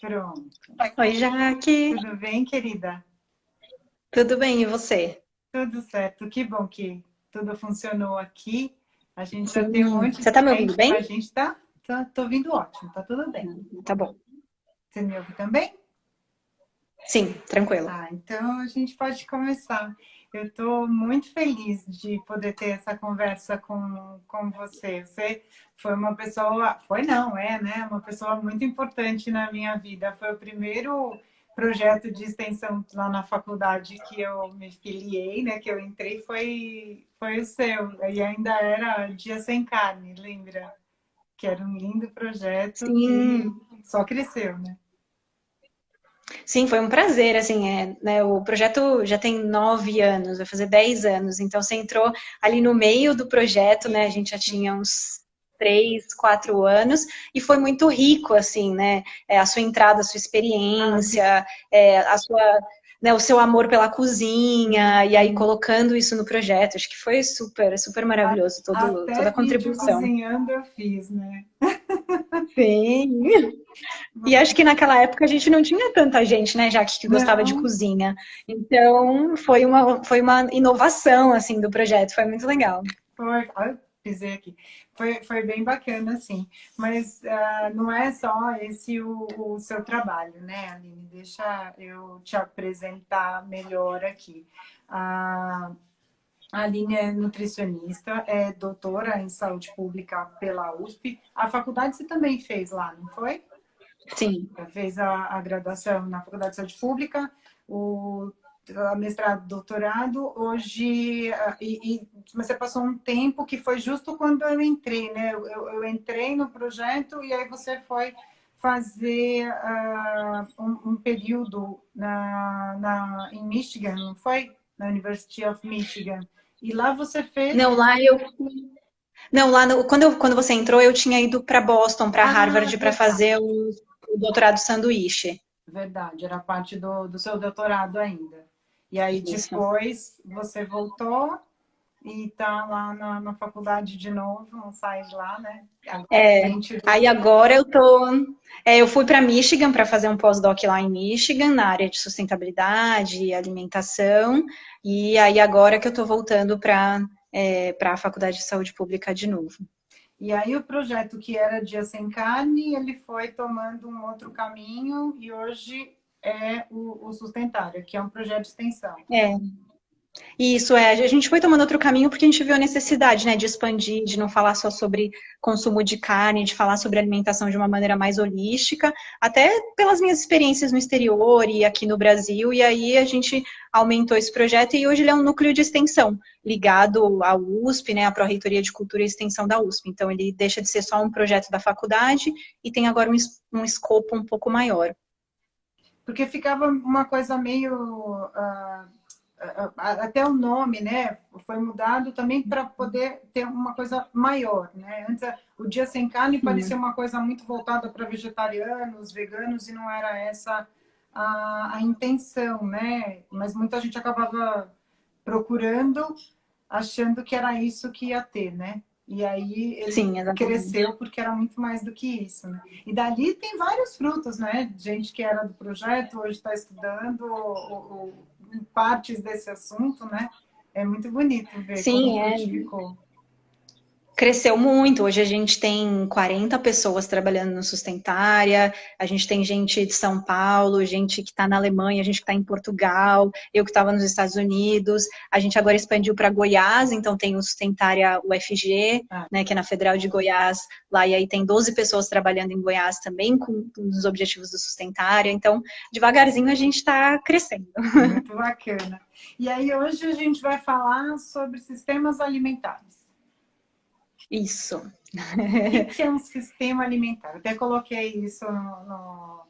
Pronto. Oi, Jaque. Tudo bem, querida? Tudo bem, e você? Tudo certo. Que bom que tudo funcionou aqui. A gente já tem um Sim. monte Você de tá me ouvindo gente com a bem? gente, tô ouvindo ótimo, tá tudo bem. Tá bom. Você me ouve também? Sim, tranquilo. Ah, então a gente pode começar. Eu estou muito feliz de poder ter essa conversa com você. Você foi uma pessoa, foi não, é, né? Uma pessoa muito importante na minha vida. Foi o primeiro projeto de extensão lá na faculdade que eu me filiei, né? Que eu entrei, foi o seu. E ainda era Dia Sem Carne, lembra? Que era um lindo projeto que Sim, só cresceu, né? sim, foi um prazer, assim, né, o projeto já tem 9 anos, vai fazer 10 anos, então você entrou ali no meio do projeto, né, a gente já Isso. tinha uns 3, 4 anos, e foi muito rico, assim, né, a sua entrada, a sua Ah, experiência, a sua, né, o seu amor pela cozinha, e aí sim. colocando isso no projeto, acho que foi super, super maravilhoso, Até toda a vídeo contribuição. cozinhando eu fiz, né? Sim. E acho que naquela época a gente não tinha tanta gente, né, já que gostava de Não, cozinha. Então foi uma inovação assim do projeto, foi muito legal. foi. Ah, eu pisei aqui. Foi bem bacana, assim. Mas não é só esse o seu trabalho, né, Aline? Deixa eu te apresentar melhor aqui. A a Aline é nutricionista, é doutora em saúde pública pela USP. A faculdade você também fez lá, não foi? Sim. Fez a graduação na Faculdade de Saúde Pública, o a mestrado, doutorado, hoje, mas você passou um tempo que foi justo quando eu entrei, né? Eu entrei no projeto e aí você foi fazer um período em Michigan, não foi? Na University of Michigan. E lá você fez. Não, lá eu não, lá no, quando você entrou, eu tinha ido para Boston, para Ah, Harvard, para fazer verdade, o doutorado sanduíche. verdade, era parte do seu doutorado ainda. E aí Isso. depois você voltou e está lá na faculdade de novo, não sai de lá, né? Agora, É, 22 aí anos. agora eu fui para Michigan para fazer um pós-doc lá em Michigan, na área de sustentabilidade e alimentação, e aí agora que eu estou voltando para a Faculdade de Saúde Pública de novo. E aí o projeto que era Dia Sem Carne, ele foi tomando um outro caminho e hoje é o Sustentário, que é um projeto de extensão. É, isso a gente foi tomando outro caminho porque a gente viu a necessidade, né, de expandir, de não falar só sobre consumo de carne, de falar sobre alimentação de uma maneira mais holística, até pelas minhas experiências no exterior e aqui no Brasil, e aí a gente aumentou esse projeto e hoje ele é um núcleo de extensão ligado à USP, né, à Pró-Reitoria de Cultura e Extensão da USP. Então ele deixa de ser só um projeto da faculdade e tem agora um escopo um pouco maior. Porque ficava uma coisa meio até o nome, né, foi mudado também para poder ter uma coisa maior, né? Antes o Dia Sem Carne parecia Sim. uma coisa muito voltada para vegetarianos, veganos e não era essa a intenção, né? Mas muita gente acabava procurando, achando que era isso que ia ter, né? E aí ele Sim, exatamente. cresceu porque era muito mais do que isso, né? E dali tem vários frutos, né? Gente que era do projeto hoje está estudando partes desse assunto, né? É muito bonito ver como Sim, frutificou. cresceu muito. Hoje a gente tem 40 pessoas trabalhando no Sustentária, a gente tem gente de São Paulo, gente que está na Alemanha, gente que está em Portugal, eu que estava nos Estados Unidos. A gente agora expandiu para Goiás, então tem o Sustentária UFG, Ah, né, que é na Federal de Goiás, lá e aí tem 12 pessoas trabalhando em Goiás também com os objetivos do Sustentária. Então, devagarzinho a gente está crescendo. muito bacana. E aí hoje a gente vai falar sobre sistemas alimentares. Isso. O que é um sistema alimentar? Até coloquei isso no,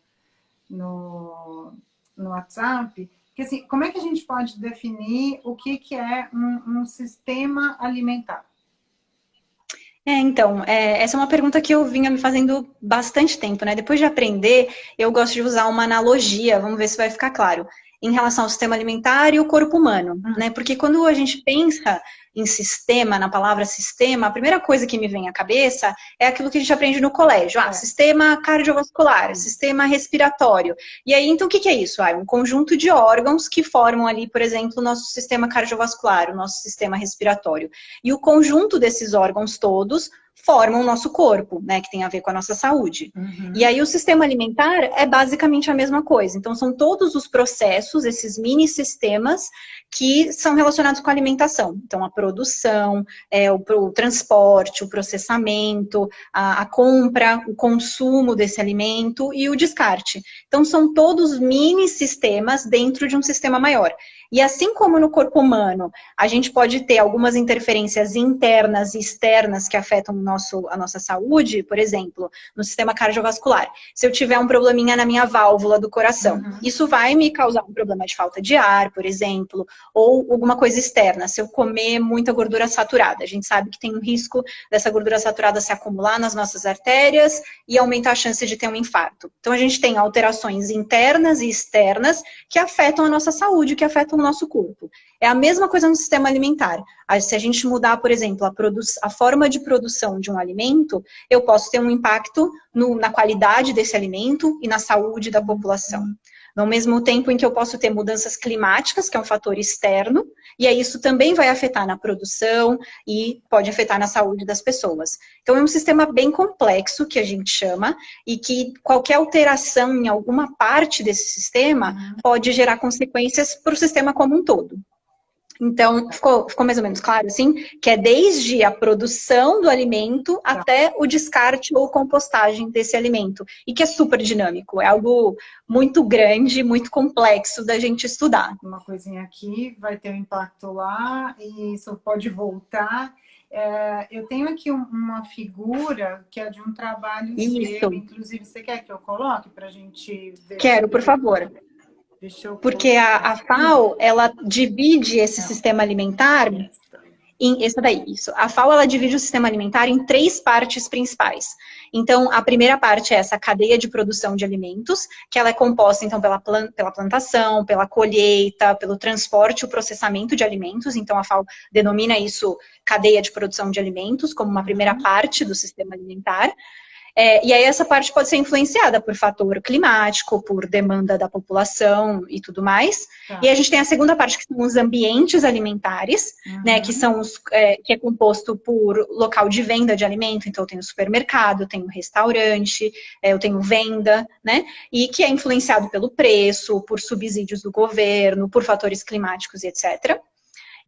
no WhatsApp. Que, assim, como é que a gente pode definir o que é um sistema alimentar? Então, essa é uma pergunta que eu vinha me fazendo bastante tempo, né? Depois de aprender, eu gosto de usar uma analogia, vamos ver se vai ficar claro. em relação ao sistema alimentar e o corpo humano, né? Porque quando a gente pensa em sistema, na palavra sistema, a primeira coisa que me vem à cabeça é aquilo que a gente aprende no colégio. Sistema cardiovascular, sistema respiratório. E aí, então, o que é isso? É um conjunto de órgãos que formam ali, por exemplo, o nosso sistema cardiovascular, o nosso sistema respiratório. E o conjunto desses órgãos todos formam o nosso corpo, né, que tem a ver com a nossa saúde. E aí o sistema alimentar é basicamente a mesma coisa. Então são todos os processos, esses mini sistemas que são relacionados com a alimentação. Então a produção, o transporte, o processamento, a compra, o consumo desse alimento e o descarte. Então são todos mini sistemas dentro de um sistema maior. E assim como no corpo humano, a gente pode ter algumas interferências internas e externas que afetam a nossa saúde, por exemplo, no sistema cardiovascular. Se eu tiver um probleminha na minha válvula do coração, isso vai me causar um problema de falta de ar, por exemplo, ou alguma coisa externa. Se eu comer muita gordura saturada, a gente sabe que tem um risco dessa gordura saturada se acumular nas nossas artérias e aumentar a chance de ter um infarto. Então a gente tem alterações internas e externas que afetam a nossa saúde, que afetam o nosso corpo. É a mesma coisa no sistema alimentar. Se a gente mudar, por exemplo, a forma de produção de um alimento, eu posso ter um impacto na qualidade desse alimento e na saúde da população. Ao mesmo tempo em que eu posso ter mudanças climáticas, que é um fator externo, e aí isso também vai afetar na produção e pode afetar na saúde das pessoas. Então é um sistema bem complexo, que a gente chama, e que qualquer alteração em alguma parte desse sistema pode gerar consequências para o sistema como um todo. Então, ficou mais ou menos claro, assim, que é desde a produção do alimento até o descarte ou compostagem desse alimento. E que é super dinâmico, é algo muito grande, muito complexo da gente estudar. Uma coisinha aqui vai ter um impacto lá e isso pode voltar. Eu tenho aqui uma figura que é de um trabalho seu, inclusive você quer que eu coloque para a gente ver? Quero, por favor. Porque a FAO, ela divide esse sistema alimentar a FAO, ela divide o sistema alimentar em 3 partes principais. Então, a primeira parte é essa cadeia de produção de alimentos, que ela é composta, então, pela plantação, pela colheita, pelo transporte e o processamento de alimentos. Então, a FAO denomina isso cadeia de produção de alimentos, como uma primeira parte do sistema alimentar. E aí essa parte pode ser influenciada por fator climático, por demanda da população e tudo mais. E a gente tem a segunda parte, que são os ambientes alimentares, né, que são que é composto por local de venda de alimento. Então eu tenho supermercado, eu tenho restaurante, eu tenho venda, né, e que é influenciado pelo preço, por subsídios do governo, por fatores climáticos e etc.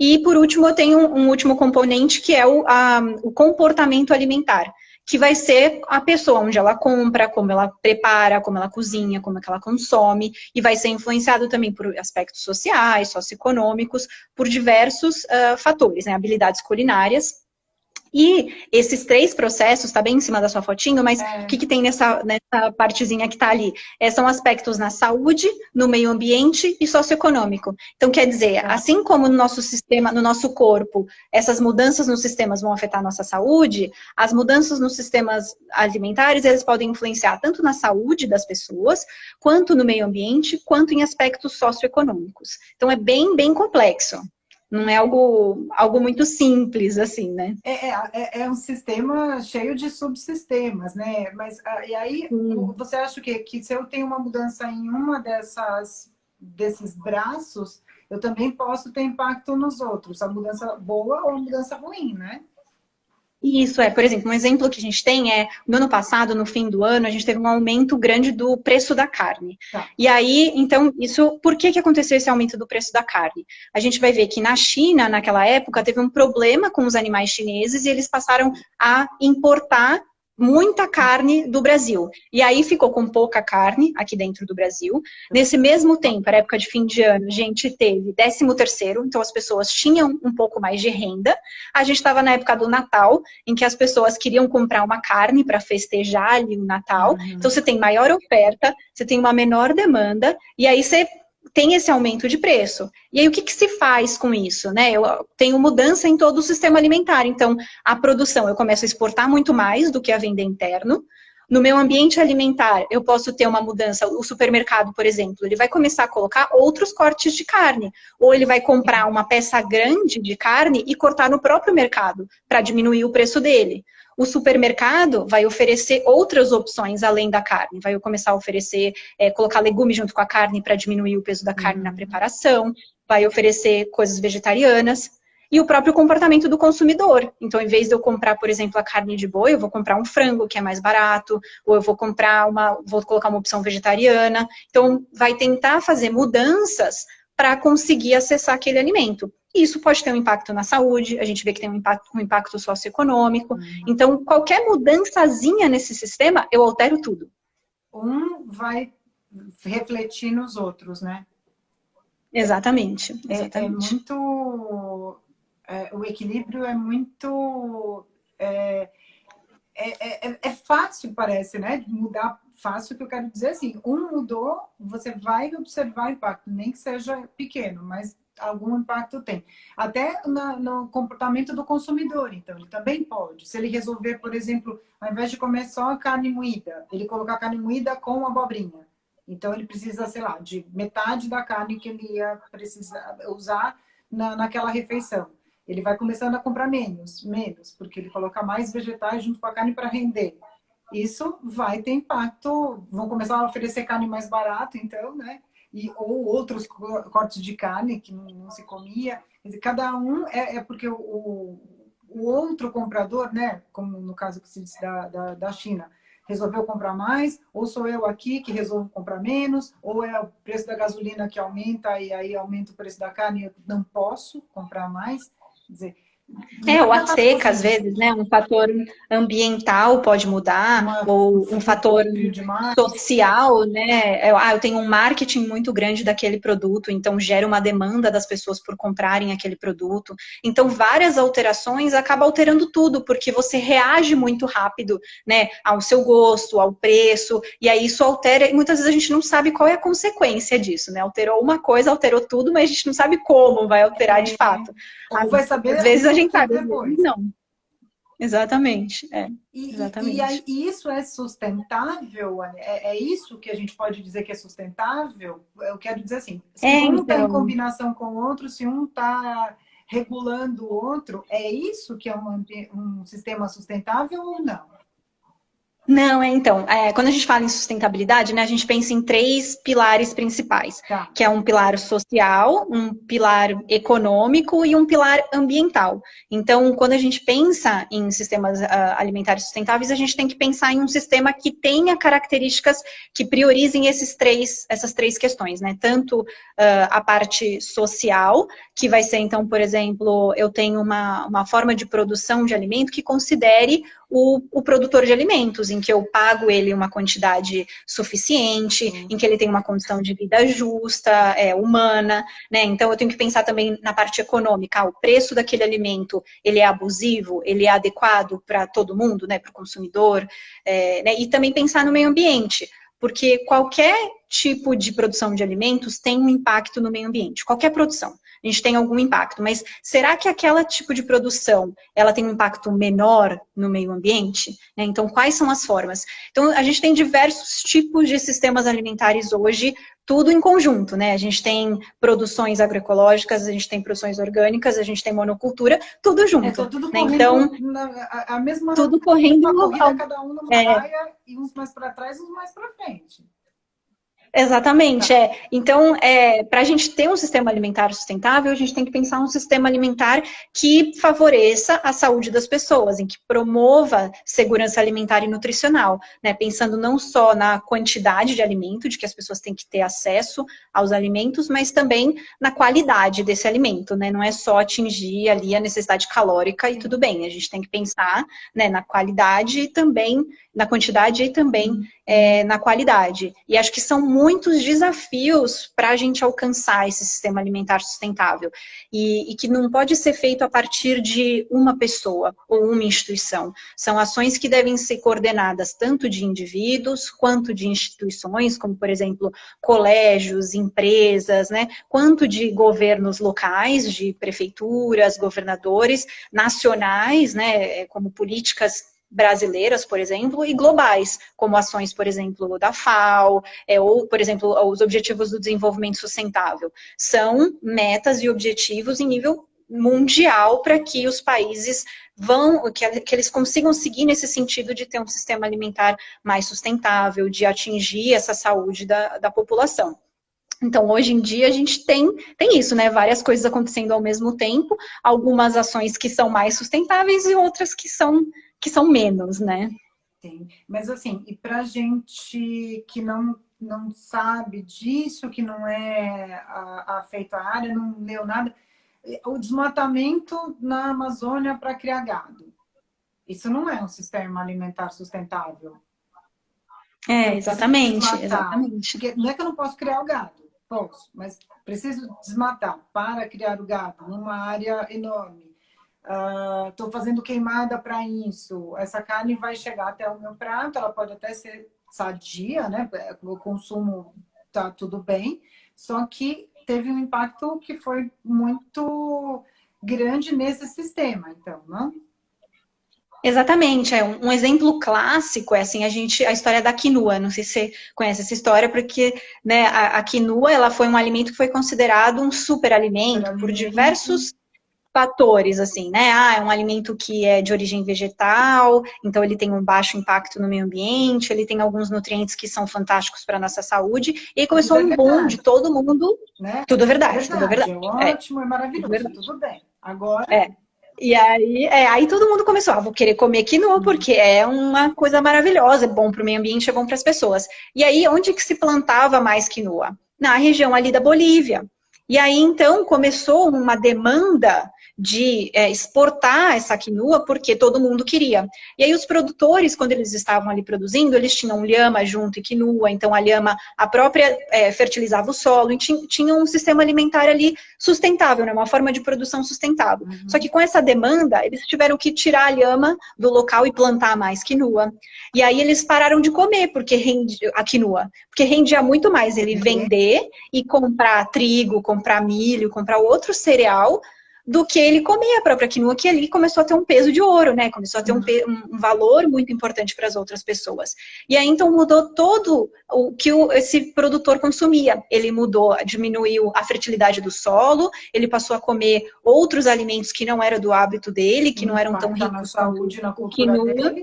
E por último eu tenho um último componente, que é o comportamento alimentar, que vai ser a pessoa onde ela compra, como ela prepara, como ela cozinha, como é que ela consome, e vai ser influenciado também por aspectos sociais, socioeconômicos, por diversos fatores, né, habilidades culinárias. E esses 3 processos, tá bem em cima da sua fotinho, mas o que tem nessa partezinha que tá ali? São aspectos na saúde, no meio ambiente e socioeconômico. Então, quer dizer, assim como no nosso sistema, no nosso corpo, essas mudanças nos sistemas vão afetar a nossa saúde, as mudanças nos sistemas alimentares, eles podem influenciar tanto na saúde das pessoas, quanto no meio ambiente, quanto em aspectos socioeconômicos. Então, é bem, bem complexo. Não é algo muito simples, assim, né? É um sistema cheio de subsistemas, né? Mas e aí, você acha que se eu tenho uma mudança em uma desses braços, eu também posso ter impacto nos outros? A mudança boa ou a mudança ruim, né? Isso, por exemplo, um exemplo que a gente tem no ano passado, no fim do ano, a gente teve um aumento grande do preço da carne. E aí, então, por que aconteceu esse aumento do preço da carne? A gente vai ver que na China, naquela época, teve um problema com os animais chineses e eles passaram a importar muita carne do Brasil. E aí ficou com pouca carne aqui dentro do Brasil. Nesse mesmo tempo, na época de fim de ano, a gente teve 13º, então as pessoas tinham um pouco mais de renda. A gente estava na época do Natal, em que as pessoas queriam comprar uma carne para festejar ali o Natal. Então você tem maior oferta, você tem uma menor demanda, e aí você tem esse aumento de preço. E aí, o que se faz com isso, né? Eu tenho mudança em todo o sistema alimentar. Então, a produção, eu começo a exportar muito mais do que a venda interno. No meu ambiente alimentar, eu posso ter uma mudança. O supermercado, por exemplo, ele vai começar a colocar outros cortes de carne. Ou ele vai comprar uma peça grande de carne e cortar no próprio mercado, para diminuir o preço dele. O supermercado vai oferecer outras opções além da carne. Vai começar a oferecer, colocar legumes junto com a carne para diminuir o peso da carne na preparação. Vai oferecer coisas vegetarianas. E o próprio comportamento do consumidor. Então, em vez de eu comprar, por exemplo, a carne de boi, eu vou comprar um frango, que é mais barato, ou eu vou colocar uma opção vegetariana. Então, vai tentar fazer mudanças para conseguir acessar aquele alimento. E isso pode ter um impacto na saúde, a gente vê que tem um impacto socioeconômico. Então, qualquer mudançazinha nesse sistema, eu altero tudo. Um vai refletir nos outros, né? Exatamente. É muito... o equilíbrio é muito... É fácil, parece, né? De mudar fácil, que eu quero dizer assim, um mudou, você vai observar o impacto, nem que seja pequeno, mas algum impacto tem. Até no comportamento do consumidor, então, ele também pode. Se ele resolver, por exemplo, ao invés de comer só carne moída, ele colocar carne moída com abobrinha. Então, ele precisa, sei lá, de metade da carne que ele ia precisar usar naquela refeição. Ele vai começando a comprar menos, porque ele coloca mais vegetais junto com a carne para render. Isso vai ter impacto, vão começar a oferecer carne mais barata, então, né? Ou outros cortes de carne que não se comia. Quer dizer, cada um porque o outro comprador, né? Como no caso que se disse da China, resolveu comprar mais, ou sou eu aqui que resolvo comprar menos, ou é o preço da gasolina que aumenta e aí aumenta o preço da carne e eu não posso comprar mais. Quer dizer, ou a seca, às vezes, né? Um fator ambiental pode mudar, ou um fator social, né? Eu tenho um marketing muito grande daquele produto, então gera uma demanda das pessoas por comprarem aquele produto. Então, várias alterações acabam alterando tudo, porque você reage muito rápido, né? Ao seu gosto, ao preço, e aí isso altera, e muitas vezes a gente não sabe qual é a consequência disso, né? Alterou uma coisa, alterou tudo, mas a gente não sabe como vai alterar de fato. Ou vai saber às vezes a gente sabe, depois. Não. Exatamente. Exatamente. E isso é sustentável? É isso que a gente pode dizer que é sustentável? Eu quero dizer assim, se um está em combinação com o outro, se um está regulando o outro, é isso que é um sistema sustentável ou não? Não, então, quando a gente fala em sustentabilidade, né, a gente pensa em 3 pilares principais, que é um pilar social, um pilar econômico e um pilar ambiental. Então, quando a gente pensa em sistemas alimentares sustentáveis, a gente tem que pensar em um sistema que tenha características que priorizem essas três questões, né? Tanto a parte social, que vai ser, então, por exemplo, eu tenho uma forma de produção de alimento que considere o produtor de alimentos, em que eu pago ele uma quantidade suficiente, em que ele tem uma condição de vida justa, humana, né? Então eu tenho que pensar também na parte econômica. O preço daquele alimento, ele é abusivo, ele é adequado para todo mundo, né? Para o consumidor, né? E também pensar no meio ambiente, porque qualquer tipo de produção de alimentos tem um impacto no meio ambiente, qualquer produção. A gente tem algum impacto, mas será que aquela tipo de produção, ela tem um impacto menor no meio ambiente? Então, quais são as formas? Então, a gente tem diversos tipos de sistemas alimentares hoje, tudo em conjunto, né? A gente tem produções agroecológicas, a gente tem produções orgânicas, a gente tem monocultura, tudo junto. Tudo né? Então, a mesma tudo correndo uma corrida, cada um numa raia, e uns mais para trás, uns mais para frente. Exatamente, Então, para a gente ter um sistema alimentar sustentável, a gente tem que pensar um sistema alimentar que favoreça a saúde das pessoas, em que promova segurança alimentar e nutricional, né? Pensando não só na quantidade de alimento, de que as pessoas têm que ter acesso aos alimentos, mas também na qualidade desse alimento, né? Não é só atingir ali a necessidade calórica e tudo bem, a gente tem que pensar, né, na qualidade e também na quantidade e também na qualidade. E acho que são muitos desafios para a gente alcançar esse sistema alimentar sustentável. E que não pode ser feito a partir de uma pessoa ou uma instituição. São ações que devem ser coordenadas tanto de indivíduos quanto de instituições, como, por exemplo, colégios, empresas, né? Quanto de governos locais, de prefeituras, governadores, nacionais, né? Como políticas brasileiras, por exemplo, e globais, como ações, por exemplo, da FAO, ou, por exemplo, os Objetivos do Desenvolvimento Sustentável. São metas e objetivos em nível mundial para que os países que eles consigam seguir nesse sentido de ter um sistema alimentar mais sustentável, de atingir essa saúde da população. Então, hoje em dia, a gente tem isso, né? Várias coisas acontecendo ao mesmo tempo, algumas ações que são mais sustentáveis e outras que são menos, né? Sim, mas assim, e para gente que não sabe disso, que não é afeito à área, não leu nada, o desmatamento na Amazônia para criar gado. Isso não é um sistema alimentar sustentável. Exatamente. Porque não é que eu não posso criar o gado, posso, mas preciso desmatar para criar o gado numa área enorme. Estou fazendo queimada para isso. Essa carne vai chegar até o meu prato, ela pode até ser sadia, né? O consumo tá tudo bem, só que teve um impacto que foi muito grande nesse sistema, então, não? Exatamente, um exemplo clássico é assim, a história da quinua, não sei se você conhece essa história, porque né, a quinua ela foi um alimento que foi considerado um superalimento por diversos fatores, assim, né? É um alimento que é de origem vegetal, então ele tem um baixo impacto no meio ambiente, ele tem alguns nutrientes que são fantásticos para a nossa saúde, e aí começou um boom de todo mundo, né? Tudo é verdade, tudo é verdade. É ótimo, é maravilhoso, tudo bem. Agora... E aí todo mundo começou, vou querer comer quinoa porque é uma coisa maravilhosa, é bom para o meio ambiente, é bom para as pessoas. E aí, onde que se plantava mais quinoa? Na região ali da Bolívia. E aí, então, começou uma demanda de exportar essa quinoa porque todo mundo queria. E aí os produtores, quando eles estavam ali produzindo, eles tinham lhama junto e quinoa, então a lhama, a própria fertilizava o solo, e tinha um sistema alimentar ali sustentável, né, uma forma de produção sustentável. Só que com essa demanda, eles tiveram que tirar a lhama do local e plantar mais quinoa. E aí eles pararam de comer a quinoa, porque rendia muito mais ele vender e comprar trigo, comprar milho, comprar outro cereal, do que ele comer a própria quinoa, que ali começou a ter um peso de ouro, né? Começou a ter um valor muito importante para as outras pessoas. E aí, então, mudou todo o que esse produtor consumia. Ele diminuiu a fertilidade do solo, ele passou a comer outros alimentos que não eram do hábito dele, que não eram tão ricos quanto a quinoa.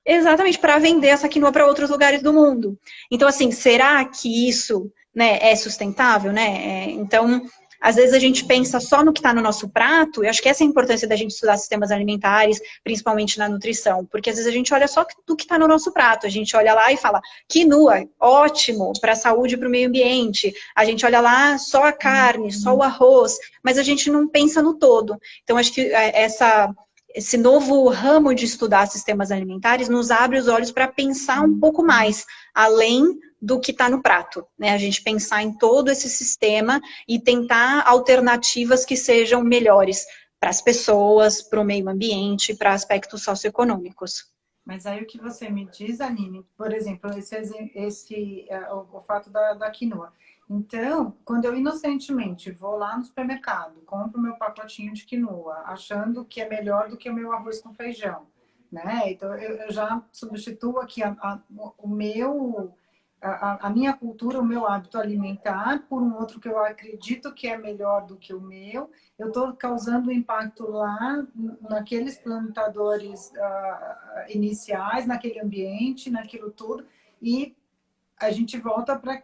Exatamente, para vender essa quinoa para outros lugares do mundo. Então, assim, será que isso, né, é sustentável, né? Então... Às vezes a gente pensa só no que está no nosso prato, e acho que essa é a importância da gente estudar sistemas alimentares, principalmente na nutrição, porque às vezes a gente olha só do que está no nosso prato, a gente olha lá e fala, quinoa, ótimo para a saúde e para o meio ambiente, a gente olha lá só a carne, só o arroz, mas a gente não pensa no todo. Então acho que esse novo ramo de estudar sistemas alimentares nos abre os olhos para pensar um pouco mais, além do que está no prato, né? A gente pensar em todo esse sistema e tentar alternativas que sejam melhores para as pessoas, para o meio ambiente, para aspectos socioeconômicos. Mas aí o que você me diz, Aline, por exemplo, o fato da quinoa. Então, quando eu inocentemente vou lá no supermercado, compro meu pacotinho de quinoa, achando que é melhor do que o meu arroz com feijão, né? Então, eu já substituo aqui a minha cultura, o meu hábito alimentar, por um outro que eu acredito que é melhor do que o meu. Eu estou causando impacto lá, naqueles plantadores iniciais, naquele ambiente, naquilo tudo, e a gente volta para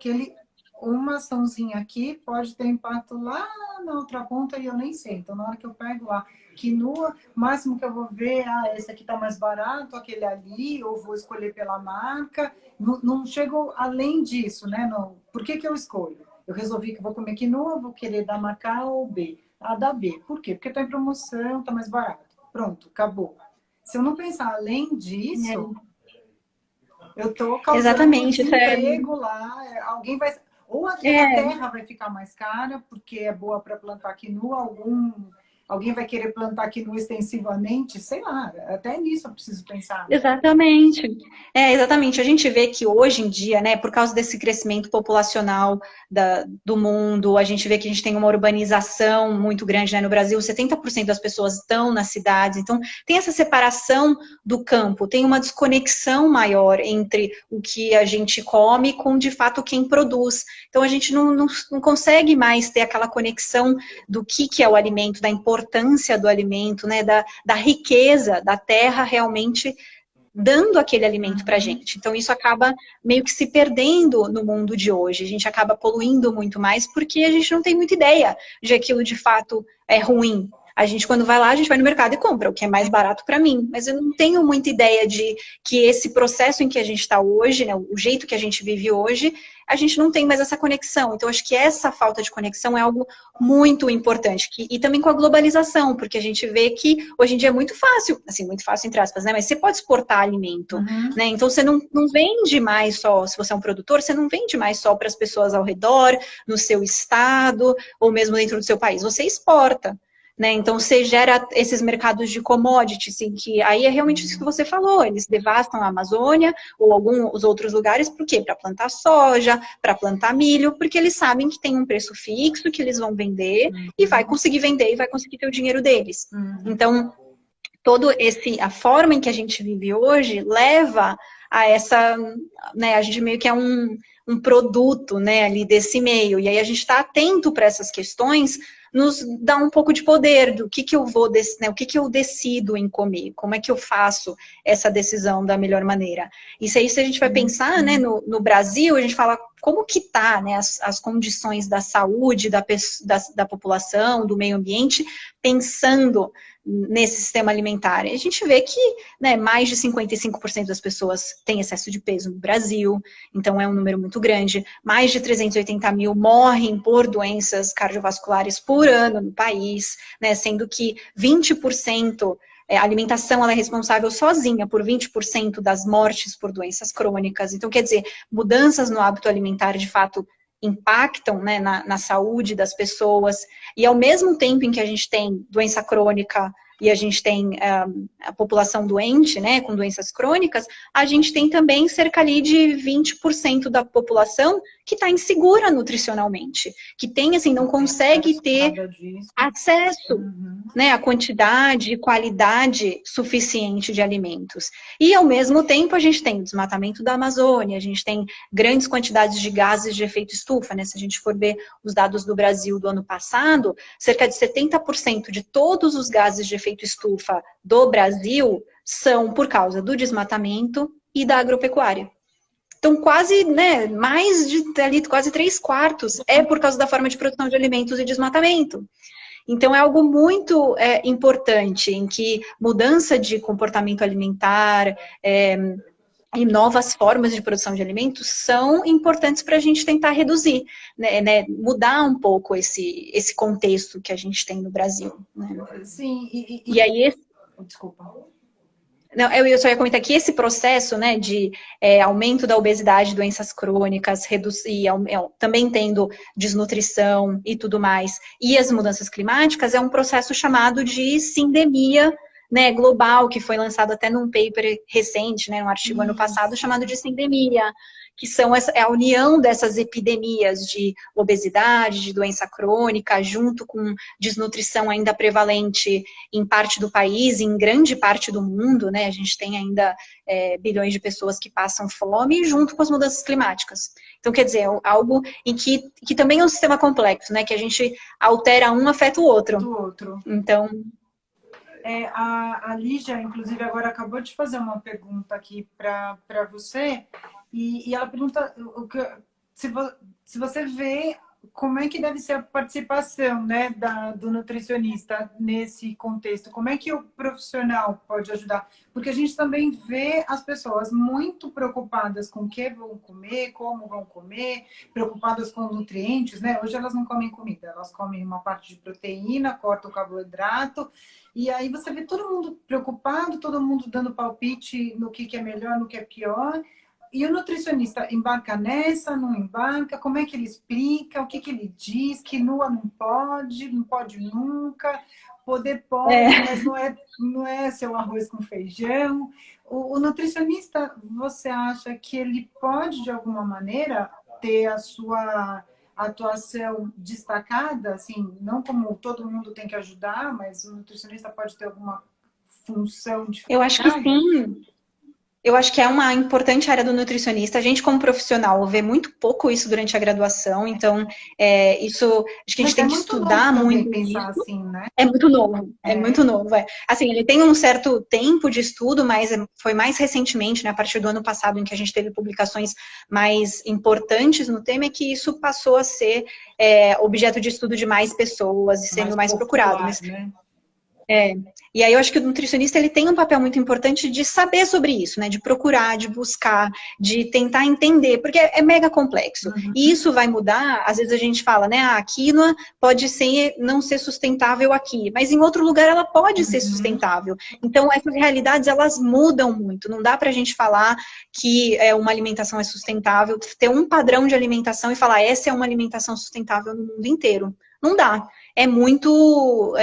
uma açãozinha aqui pode ter impacto lá na outra ponta e eu nem sei. Então, na hora que eu pego lá quinoa, o máximo que eu vou ver, esse aqui está mais barato, aquele ali, ou vou escolher pela marca. Não chego além disso, né? Não. Por que eu escolho? Eu resolvi que vou comer quinoa, vou querer da marca A ou B. Da B. Por quê? Porque está em promoção, está mais barato. Pronto, acabou. Se eu não pensar além disso, eu estou causando um desemprego lá. Alguém vai... Ou a terra vai ficar mais cara, porque é boa para plantar quinoa, algum alguém vai querer plantar quinoa extensivamente? Sei lá, até nisso eu preciso pensar, né? Exatamente. Exatamente. A gente vê que hoje em dia, né, por causa desse crescimento populacional do mundo, a gente vê que a gente tem uma urbanização muito grande, né, no Brasil, 70% das pessoas estão nas cidades, então tem essa separação do campo, tem uma desconexão maior entre o que a gente come com, de fato, quem produz. Então a gente não consegue mais ter aquela conexão do que é o alimento, da importância do alimento, né, da riqueza da terra realmente dando aquele alimento para a gente. Então, isso acaba meio que se perdendo no mundo de hoje. A gente acaba poluindo muito mais porque a gente não tem muita ideia de aquilo de fato é ruim. A gente, quando vai lá, a gente vai no mercado e compra o que é mais barato para mim. Mas eu não tenho muita ideia de que esse processo em que a gente está hoje, né, o jeito que a gente vive hoje, a gente não tem mais essa conexão. Então, acho que essa falta de conexão é algo muito importante. E também com a globalização, porque a gente vê que hoje em dia é muito fácil, assim, muito fácil entre aspas, né? Mas você pode exportar alimento, né? Então, você não vende mais só, se você é um produtor, você não vende mais só para as pessoas ao redor, no seu estado, ou mesmo dentro do seu país. Você exporta. Né? Então, você gera esses mercados de commodities, em que aí é realmente isso que você falou, eles devastam a Amazônia ou alguns outros lugares, por quê? Para plantar soja, para plantar milho, porque eles sabem que tem um preço fixo que eles vão vender e vai conseguir vender e vai conseguir ter o dinheiro deles. Então, a forma em que a gente vive hoje leva a essa, né, a gente meio que é um produto, né, ali desse meio, e aí a gente está atento para essas questões, nos dá um pouco de poder do que eu vou, né, o que eu decido em comer, como é que eu faço essa decisão da melhor maneira. Isso aí, se a gente vai pensar, né, no Brasil, a gente fala como que tá, né, as condições da saúde da população, do meio ambiente, pensando nesse sistema alimentar. E a gente vê que, né, mais de 55% das pessoas têm excesso de peso no Brasil, então é um número muito grande. Mais de 380 mil morrem por doenças cardiovasculares por ano no país, né, sendo que 20%, a alimentação ela é responsável sozinha por 20% das mortes por doenças crônicas. Então, quer dizer, mudanças no hábito alimentar, de fato, impactam, né, na saúde das pessoas, e ao mesmo tempo em que a gente tem doença crônica e a gente tem a população doente, né, com doenças crônicas, a gente tem também cerca ali de 20% da população que está insegura nutricionalmente, que tem, assim, não consegue ter acesso, né, a quantidade e qualidade suficiente de alimentos. E, ao mesmo tempo, a gente tem o desmatamento da Amazônia, a gente tem grandes quantidades de gases de efeito estufa, né? Se a gente for ver os dados do Brasil do ano passado, cerca de 70% de todos os gases de efeito estufa do Brasil são por causa do desmatamento e da agropecuária. Então, quase, né, mais de ali, quase 3/4 é por causa da forma de produção de alimentos e desmatamento. Então, é algo muito importante, em que mudança de comportamento alimentar e novas formas de produção de alimentos são importantes para a gente tentar reduzir, né, mudar um pouco esse contexto que a gente tem no Brasil. Né? Sim, e aí... Desculpa. Não, eu só ia comentar que esse processo, né, de aumento da obesidade, doenças crônicas, também tendo desnutrição e tudo mais, e as mudanças climáticas, é um processo chamado de sindemia, né, global, que foi lançado até num paper recente, né, um artigo ano passado, chamado de sindemia, que são a união dessas epidemias de obesidade, de doença crônica, junto com desnutrição ainda prevalente em parte do país, em grande parte do mundo, né? A gente tem ainda bilhões de pessoas que passam fome, junto com as mudanças climáticas. Então, quer dizer, algo em que também é um sistema complexo, né? Que a gente altera um, afeta o outro. Então... a Lígia, inclusive, agora acabou de fazer uma pergunta aqui para você, e ela pergunta se você vê como é que deve ser a participação, né, do nutricionista nesse contexto. Como é que o profissional pode ajudar? Porque a gente também vê as pessoas muito preocupadas com o que vão comer, como vão comer, preocupadas com nutrientes, né? Hoje elas não comem comida, elas comem uma parte de proteína, cortam o carboidrato, e aí você vê todo mundo preocupado, todo mundo dando palpite no que é melhor, no que é pior. E o nutricionista embarca nessa, não embarca? Como é que ele explica? O que ele diz? Que nua não pode nunca. pode, mas não é seu arroz com feijão. O nutricionista, você acha que ele pode, de alguma maneira, ter a sua atuação destacada? Assim, não como todo mundo tem que ajudar, mas o nutricionista pode ter alguma função Eu acho que diferenciada? sim. Eu acho que é uma importante área do nutricionista. A gente, como profissional, vê muito pouco isso durante a graduação, então, isso, acho que a gente Mas é tem que muito novo estudar também muito pensar isso. assim, né? É muito novo, é É. muito novo. É. Assim, ele tem um certo tempo de estudo, mas foi mais recentemente, né, a partir do ano passado, em que a gente teve publicações mais importantes no tema, é que isso passou a ser objeto de estudo de mais pessoas e Mais sendo mais procurado. popular, Mas né? e aí eu acho que o nutricionista ele tem um papel muito importante de saber sobre isso, né? De procurar, de buscar, de tentar entender, porque é mega complexo. E Uhum, isso vai mudar, às vezes a gente fala, né? A quinoa pode ser, não ser sustentável aqui, mas em outro lugar ela pode ser uhum. sustentável. Então essas realidades elas mudam muito. Não dá pra gente falar que uma alimentação é sustentável, ter um padrão de alimentação e falar essa é uma alimentação sustentável no mundo inteiro. Não dá. É muito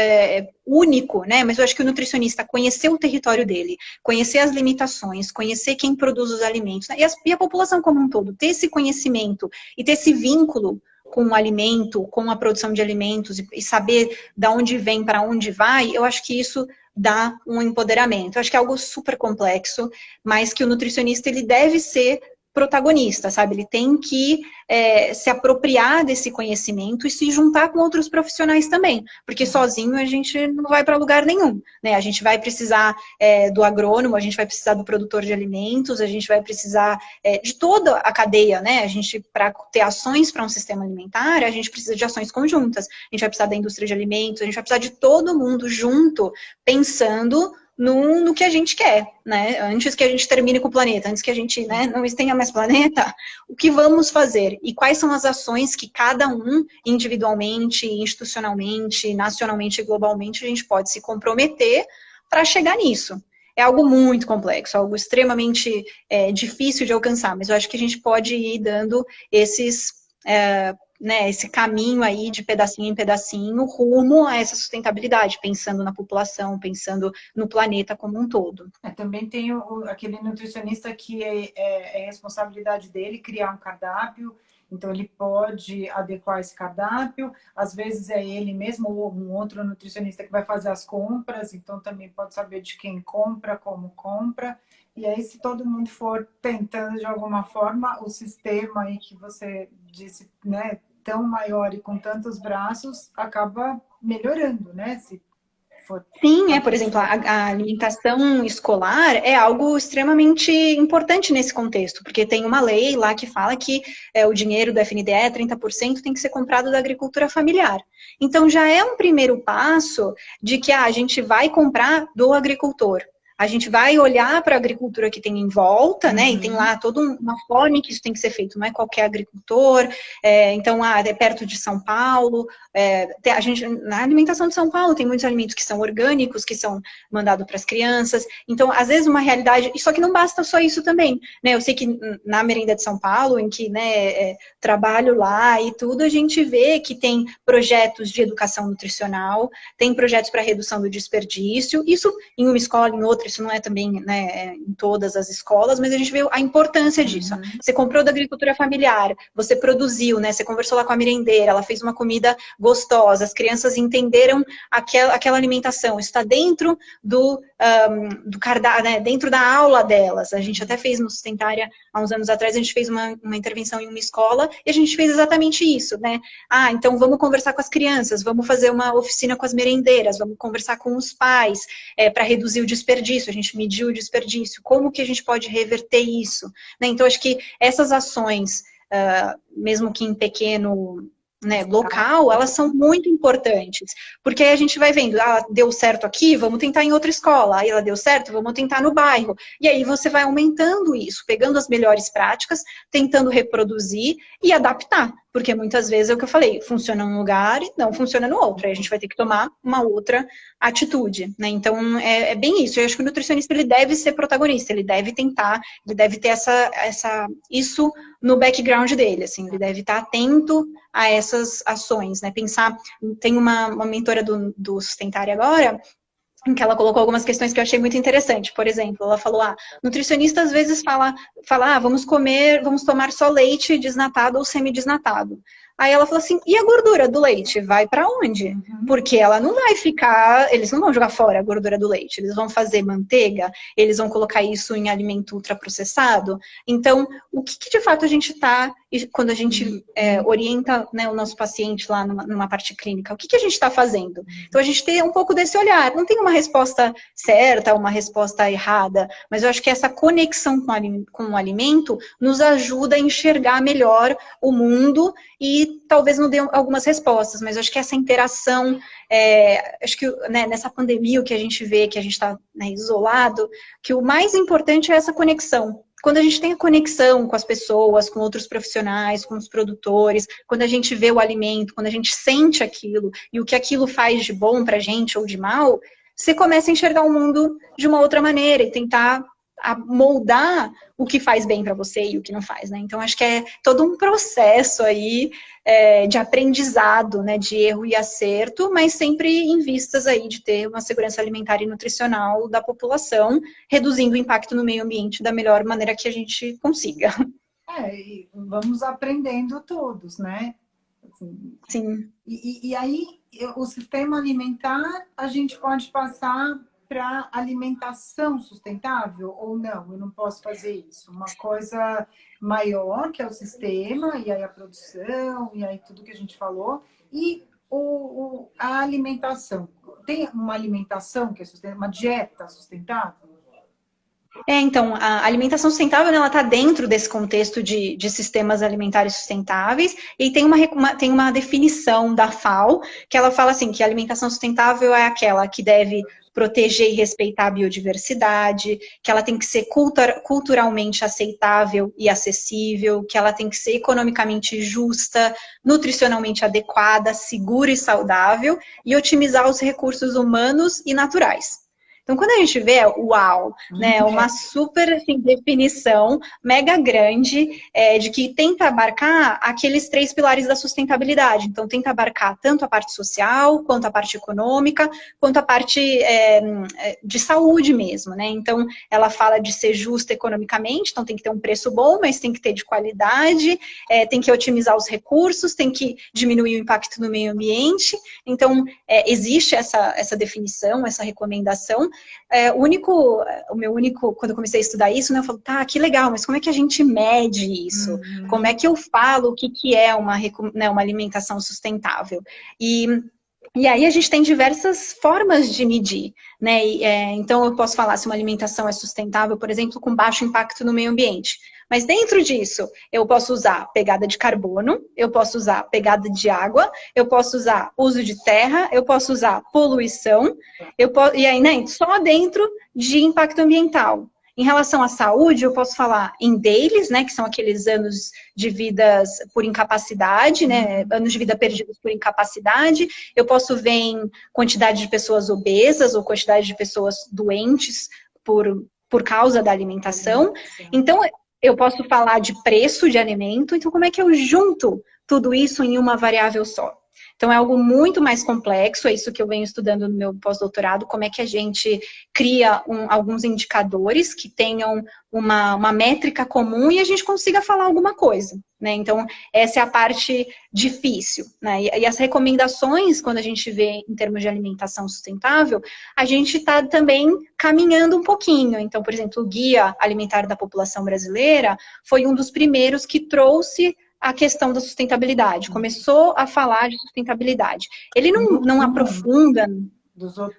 único, né? Mas eu acho que o nutricionista conhecer o território dele, conhecer as limitações, conhecer quem produz os alimentos, né? E a população como um todo, ter esse conhecimento e ter esse vínculo com o alimento, com a produção de alimentos e saber de onde vem, para onde vai, eu acho que isso dá um empoderamento. Eu acho que é algo super complexo, mas que o nutricionista ele deve ser protagonista, sabe? Ele tem que se apropriar desse conhecimento e se juntar com outros profissionais também, porque sozinho a gente não vai para lugar nenhum, né? A gente vai precisar do agrônomo, a gente vai precisar do produtor de alimentos, a gente vai precisar de toda a cadeia, né? A gente, para ter ações para um sistema alimentar, a gente precisa de ações conjuntas, a gente vai precisar da indústria de alimentos, a gente vai precisar de todo mundo junto, pensando no que a gente quer, né? Antes que a gente termine com o planeta, antes que a gente, né, não tenha mais planeta, o que vamos fazer? E quais são as ações que cada um, individualmente, institucionalmente, nacionalmente e globalmente, a gente pode se comprometer para chegar nisso? É algo muito complexo, algo extremamente difícil de alcançar, mas eu acho que a gente pode ir dando esses né, esse caminho aí de pedacinho em pedacinho rumo a essa sustentabilidade, pensando na população, pensando no planeta como um todo. Também tem aquele nutricionista que é responsabilidade dele criar um cardápio, então ele pode adequar esse cardápio, às vezes é ele mesmo ou um outro nutricionista que vai fazer as compras, então também pode saber de quem compra, como compra, e aí se todo mundo for tentando de alguma forma, o sistema aí que você disse, né, tão maior e com tantos braços, acaba melhorando, né? Se for Sim, a por exemplo, pessoa. a alimentação escolar é algo extremamente importante nesse contexto, porque tem uma lei lá que fala que o dinheiro do FNDE, 30%, tem que ser comprado da agricultura familiar. Então, já é um primeiro passo de que a gente vai comprar do agricultor. A gente vai olhar para a agricultura que tem em volta, né? E tem Uhum. lá toda uma forma que isso tem que ser feito, não é qualquer agricultor. Então, é perto de São Paulo. A gente, na alimentação de São Paulo, tem muitos alimentos que são orgânicos, que são mandados para as crianças. Então, às vezes, uma realidade. Só que não basta só isso também. Né? Eu sei que na merenda de São Paulo, em que trabalho lá e tudo, a gente vê que tem projetos de educação nutricional, tem projetos para redução do desperdício. Isso em uma escola, em outra, isso não é também, né, em todas as escolas, mas a gente vê a importância disso. Uhum. Você comprou da agricultura familiar, você produziu, né? Você conversou lá com a merendeira, ela fez uma comida gostosa, as crianças entenderam aquela alimentação, isso está dentro do cardápio, né, dentro da aula delas. A gente até fez no Sustentária, há uns anos atrás, a gente fez uma intervenção em uma escola e a gente fez exatamente isso, né? Então vamos conversar com as crianças, vamos fazer uma oficina com as merendeiras, vamos conversar com os pais para reduzir o desperdício, a gente mediu o desperdício, como que a gente pode reverter isso, né? Então acho que essas ações, mesmo que em pequeno, né, local, elas são muito importantes, porque aí a gente vai vendo, deu certo aqui, vamos tentar em outra escola, aí ela deu certo, vamos tentar no bairro, e aí você vai aumentando isso, pegando as melhores práticas, tentando reproduzir e adaptar, porque muitas vezes é o que eu falei, funciona num lugar e não funciona no outro, aí a gente vai ter que tomar uma outra atitude, né? Então, é bem isso. Eu acho que o nutricionista, ele deve ser protagonista, ele deve tentar, ele deve ter isso no background dele, assim, ele deve estar atento a essas ações, né? Pensar, tem uma mentora do Sustentare agora, em que ela colocou algumas questões que eu achei muito interessante. Por exemplo, ela falou, nutricionista às vezes fala, vamos tomar só leite desnatado ou semidesnatado. Aí ela falou assim, e a gordura do leite? Vai para onde? Porque ela não vai ficar, eles não vão jogar fora a gordura do leite, eles vão fazer manteiga, eles vão colocar isso em alimento ultraprocessado. Então, o que de fato a gente está, quando a gente orienta, né, o nosso paciente lá numa parte clínica, o que a gente está fazendo? Então, a gente tem um pouco desse olhar, não tem uma resposta certa, uma resposta errada, mas eu acho que essa conexão com o alimento nos ajuda a enxergar melhor o mundo e talvez não dê algumas respostas, mas eu acho que essa interação, acho que, né, nessa pandemia, o que a gente vê, que a gente está, né, isolado, que o mais importante é essa conexão. Quando a gente tem a conexão com as pessoas, com outros profissionais, com os produtores, quando a gente vê o alimento, quando a gente sente aquilo, e o que aquilo faz de bom pra gente ou de mal, você começa a enxergar o mundo de uma outra maneira e tentar moldar o que faz bem para você e o que não faz, né? Então, acho que é todo um processo aí de aprendizado, né? De erro e acerto, mas sempre em vistas aí de ter uma segurança alimentar e nutricional da população, reduzindo o impacto no meio ambiente da melhor maneira que a gente consiga. E vamos aprendendo todos, né? Assim, sim. E aí, o sistema alimentar, a gente pode passar para alimentação sustentável ou não? Eu não posso fazer isso. Uma coisa maior, que é o sistema, e aí a produção, e aí tudo que a gente falou, e a alimentação. Tem uma alimentação que é sustentável, uma dieta sustentável? Então, a alimentação sustentável, ela está dentro desse contexto de sistemas alimentares sustentáveis, e tem uma definição da FAO, que ela fala assim, que a alimentação sustentável é aquela que deve proteger e respeitar a biodiversidade, que ela tem que ser culturalmente aceitável e acessível, que ela tem que ser economicamente justa, nutricionalmente adequada, segura e saudável, e otimizar os recursos humanos e naturais. Então, quando a gente vê, uau, né, uma super assim, definição mega grande de que tenta abarcar aqueles 3 pilares da sustentabilidade. Então, tenta abarcar tanto a parte social, quanto a parte econômica, quanto a parte de saúde mesmo, né? Então, ela fala de ser justa economicamente, então tem que ter um preço bom, mas tem que ter de qualidade, tem que otimizar os recursos, tem que diminuir o impacto no meio ambiente. Então, existe essa definição, essa recomendação. O meu único, quando eu comecei a estudar isso, né, eu falo, tá, que legal, mas como é que a gente mede isso? Como é que eu falo o que é uma alimentação sustentável? E aí a gente tem diversas formas de medir, né? Então eu posso falar se uma alimentação é sustentável, por exemplo, com baixo impacto no meio ambiente. Mas dentro disso, eu posso usar pegada de carbono, eu posso usar pegada de água, eu posso usar uso de terra, eu posso usar poluição, e aí, né, só dentro de impacto ambiental. Em relação à saúde, eu posso falar em DAILYs, né, que são aqueles anos de vidas por incapacidade, né, anos de vida perdidos por incapacidade. Eu posso ver em quantidade de pessoas obesas ou quantidade de pessoas doentes por causa da alimentação. Então, eu posso falar de preço de alimento. Então, como é que eu junto tudo isso em uma variável só? Então, é algo muito mais complexo, é isso que eu venho estudando no meu pós-doutorado, como é que a gente cria alguns indicadores que tenham uma métrica comum e a gente consiga falar alguma coisa, né? Então, essa é a parte difícil, né? E as recomendações, quando a gente vê em termos de alimentação sustentável, a gente está também caminhando um pouquinho. Então, por exemplo, o Guia Alimentar da População Brasileira foi um dos primeiros que trouxe a questão da sustentabilidade, começou a falar de sustentabilidade. Ele não aprofunda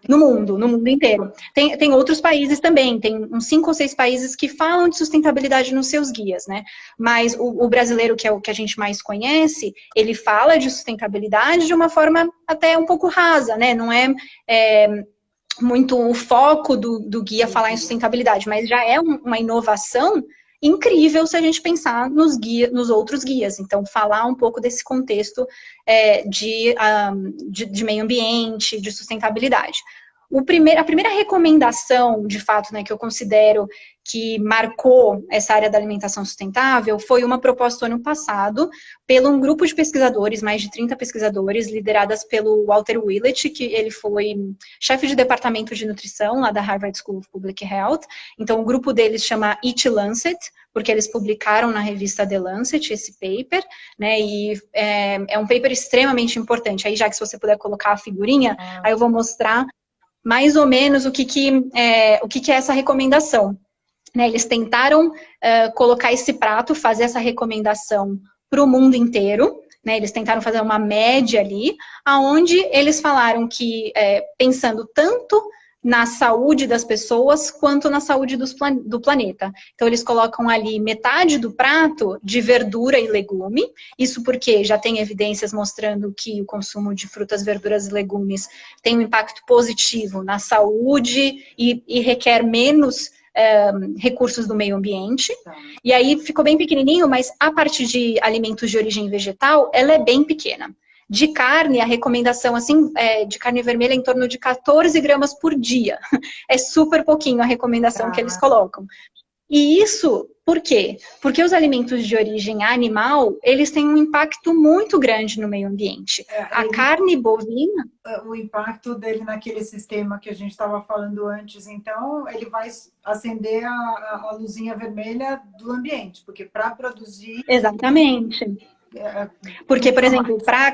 no mundo inteiro. Tem outros países também, tem uns 5 ou 6 países que falam de sustentabilidade nos seus guias, né? Mas o brasileiro, que é o que a gente mais conhece, ele fala de sustentabilidade de uma forma até um pouco rasa, né? Não é muito o foco do guia falar em sustentabilidade, mas já é uma inovação incrível se a gente pensar nos outros guias. Então, falar um pouco desse contexto de meio ambiente, de sustentabilidade. A primeira recomendação, de fato, né, que eu considero que marcou essa área da alimentação sustentável foi uma proposta ano passado pelo um grupo de pesquisadores, mais de 30 pesquisadores, lideradas pelo Walter Willett, que ele foi chefe de departamento de nutrição lá da Harvard School of Public Health. Então, o grupo deles chama Eat Lancet, porque eles publicaram na revista The Lancet esse paper, né, e é um paper extremamente importante. Aí, já que se você puder colocar a figurinha, aí eu vou mostrar mais ou menos o que é essa recomendação. Né, eles tentaram colocar esse prato, fazer essa recomendação para o mundo inteiro, né, eles tentaram fazer uma média ali, aonde eles falaram que, pensando tanto na saúde das pessoas, quanto na saúde do planeta. Então, eles colocam ali metade do prato de verdura e legume, isso porque já tem evidências mostrando que o consumo de frutas, verduras e legumes tem um impacto positivo na saúde e requer menos recursos do meio ambiente. E aí, ficou bem pequenininho, mas a parte de alimentos de origem vegetal, ela é bem pequena. De carne, a recomendação, assim, de carne vermelha é em torno de 14 gramas por dia. É super pouquinho a recomendação que eles colocam. E isso, por quê? Porque os alimentos de origem animal, eles têm um impacto muito grande no meio ambiente. A carne bovina... O impacto dele naquele sistema que a gente estava falando antes, então, ele vai acender a luzinha vermelha do ambiente, porque para produzir... Exatamente. Porque, por exemplo, para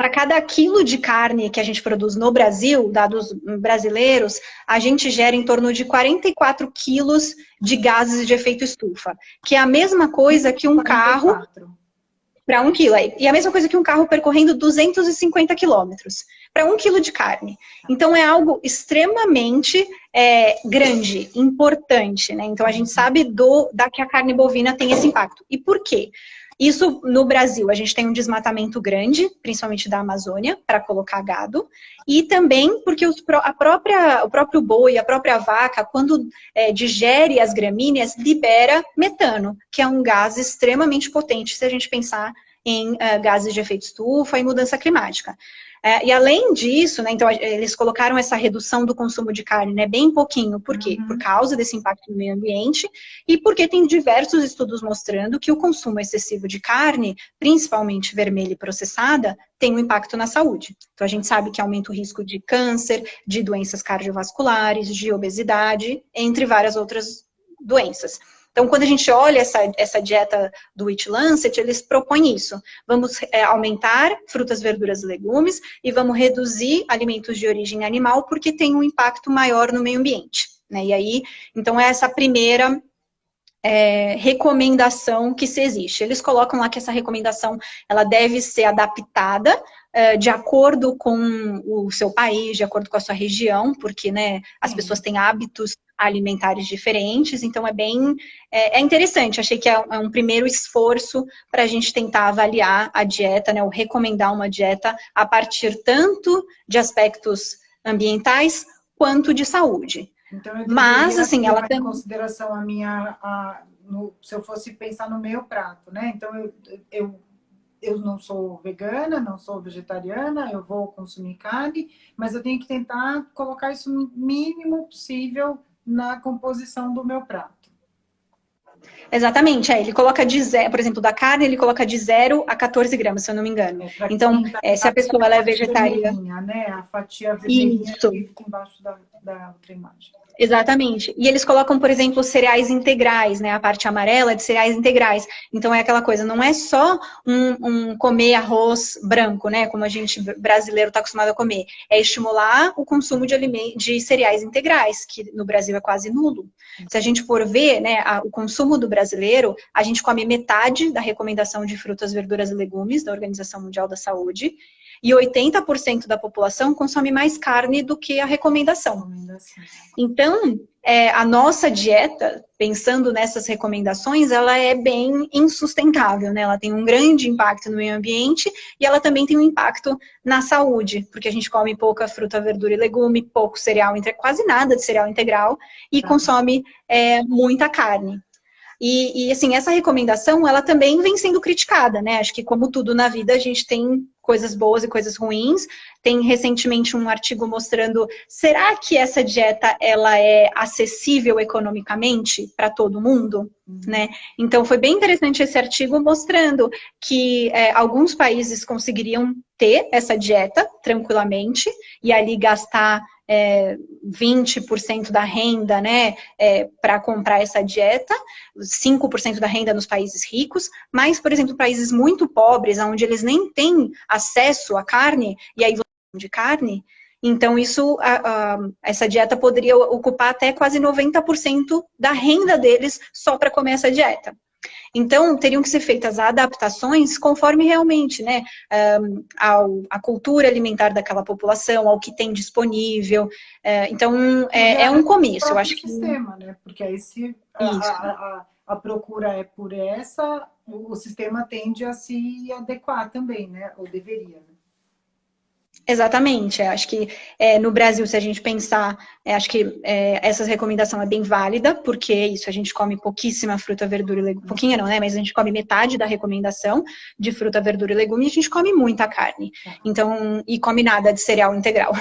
cada quilo de carne que a gente produz no Brasil, dados brasileiros, a gente gera em torno de 44 quilos de gases de efeito estufa, que é a mesma coisa que um carro para 1 quilo. E a mesma coisa que um carro percorrendo 250 quilômetros para 1 quilo de carne. Então, é algo extremamente grande, importante, né? Então, a gente sabe que a carne bovina tem esse impacto. E por quê? Isso, no Brasil, a gente tem um desmatamento grande, principalmente da Amazônia, para colocar gado. E também porque o próprio boi, a própria vaca, quando digere as gramíneas, libera metano, que é um gás extremamente potente, se a gente pensar em gases de efeito estufa e mudança climática. E além disso, né, então eles colocaram essa redução do consumo de carne, né, bem pouquinho. Por quê? Por causa desse impacto no meio ambiente e porque tem diversos estudos mostrando que o consumo excessivo de carne, principalmente vermelha e processada, tem um impacto na saúde. Então a gente sabe que aumenta o risco de câncer, de doenças cardiovasculares, de obesidade, entre várias outras doenças. Então, quando a gente olha essa dieta do Eat Lancet, eles propõem isso. Vamos aumentar frutas, verduras e legumes e vamos reduzir alimentos de origem animal porque tem um impacto maior no meio ambiente. Né? E aí, então, é essa primeira recomendação que se existe. Eles colocam lá que essa recomendação ela deve ser adaptada de acordo com o seu país, de acordo com a sua região, porque né, as pessoas têm hábitos alimentares diferentes, então é interessante, achei que é um primeiro esforço para a gente tentar avaliar a dieta, né, ou recomendar uma dieta a partir tanto de aspectos ambientais quanto de saúde. Então, eu mas, assim, ela tem em consideração se eu fosse pensar no meu prato, né? Então, eu não sou vegana, não sou vegetariana, eu vou consumir carne, mas eu tenho que tentar colocar isso no mínimo possível na composição do meu prato. Exatamente, ele coloca por exemplo, da carne ele coloca de 0 a 14 gramas, se eu não me engano. Então, se a pessoa ela é vegetariana... Né? A fatia vermelhinha que fica embaixo da outra imagem. Exatamente. E eles colocam, por exemplo, cereais integrais, né? A parte amarela é de cereais integrais. Então é aquela coisa, não é só comer arroz branco, né? Como a gente brasileiro está acostumado a comer. É estimular o consumo de cereais integrais, que no Brasil é quase nulo. Se a gente for ver, né, o consumo do brasileiro, a gente come metade da recomendação de frutas, verduras e legumes da Organização Mundial da Saúde. E 80% da população consome mais carne do que a recomendação. Então, a nossa dieta, pensando nessas recomendações, ela é bem insustentável, né? Ela tem um grande impacto no meio ambiente e ela também tem um impacto na saúde, porque a gente come pouca fruta, verdura e legume, pouco cereal, quase nada de cereal integral e consome muita carne. E assim, essa recomendação, ela também vem sendo criticada, né? Acho que como tudo na vida, a gente tem coisas boas e coisas ruins. Tem recentemente um artigo mostrando, será que essa dieta, ela é acessível economicamente para todo mundo? Né? Então, foi bem interessante esse artigo mostrando que alguns países conseguiriam ter essa dieta tranquilamente e ali gastar 20% da renda, né, para comprar essa dieta, 5% da renda nos países ricos, mas, por exemplo, países muito pobres, onde eles nem têm acesso à carne, e aí de carne, então isso, essa dieta poderia ocupar até quase 90% da renda deles só para comer essa dieta. Então, teriam que ser feitas adaptações conforme realmente, né, a cultura alimentar daquela população, ao que tem disponível. Então, é um começo, eu acho que... sistema, né? Porque aí se a procura é por essa, o sistema tende a se adequar também, né? Ou deveria, né? Exatamente, acho que no Brasil, se a gente pensar, acho que essa recomendação é bem válida, porque isso, a gente come pouquíssima fruta, verdura e legume, pouquinha não, né, mas a gente come metade da recomendação de fruta, verdura e legume, e a gente come muita carne, então, e come nada de cereal integral.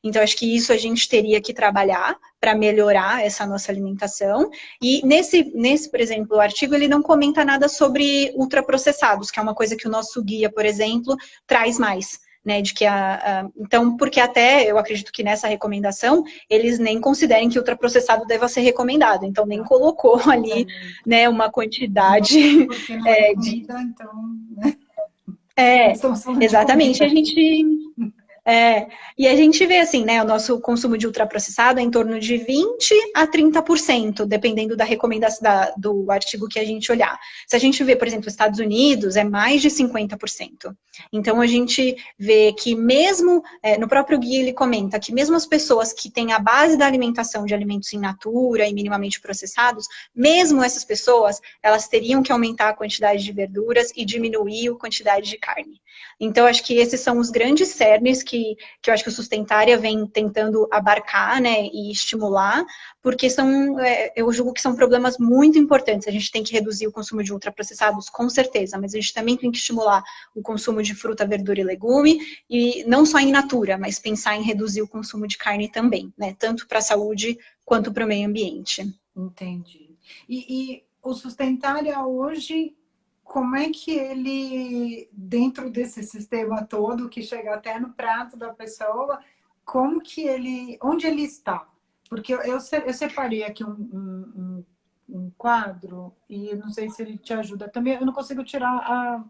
Então, acho que isso a gente teria que trabalhar para melhorar essa nossa alimentação, e nesse, por exemplo, o artigo, ele não comenta nada sobre ultraprocessados, que é uma coisa que o nosso guia, por exemplo, traz mais. Né, de que então, porque até eu acredito que nessa recomendação eles nem considerem que ultraprocessado deva ser recomendado, então nem colocou ali, né, uma quantidade. Porque não é comida, então, né? Exatamente, a gente. E a gente vê assim, né, o nosso consumo de ultraprocessado é em torno de 20% a 30%, dependendo da recomendação do artigo que a gente olhar. Se a gente vê, por exemplo, os Estados Unidos, é mais de 50%. Então, a gente vê que mesmo, no próprio guia ele comenta que mesmo as pessoas que têm a base da alimentação de alimentos in natura e minimamente processados, mesmo essas pessoas, elas teriam que aumentar a quantidade de verduras e diminuir a quantidade de carne. Então, acho que esses são os grandes cernes que eu acho que o Sustentária vem tentando abarcar, né, e estimular, porque eu julgo que são problemas muito importantes. A gente tem que reduzir o consumo de ultraprocessados, com certeza, mas a gente também tem que estimular o consumo de fruta, verdura e legume, e não só in natura, mas pensar em reduzir o consumo de carne também, né, tanto para a saúde quanto para o meio ambiente. Entendi. E o Sustentária hoje, como é que ele, dentro desse sistema todo, que chega até no prato da pessoa, como que ele, onde ele está? Porque eu separei aqui um quadro, e não sei se ele te ajuda também, eu não consigo tirar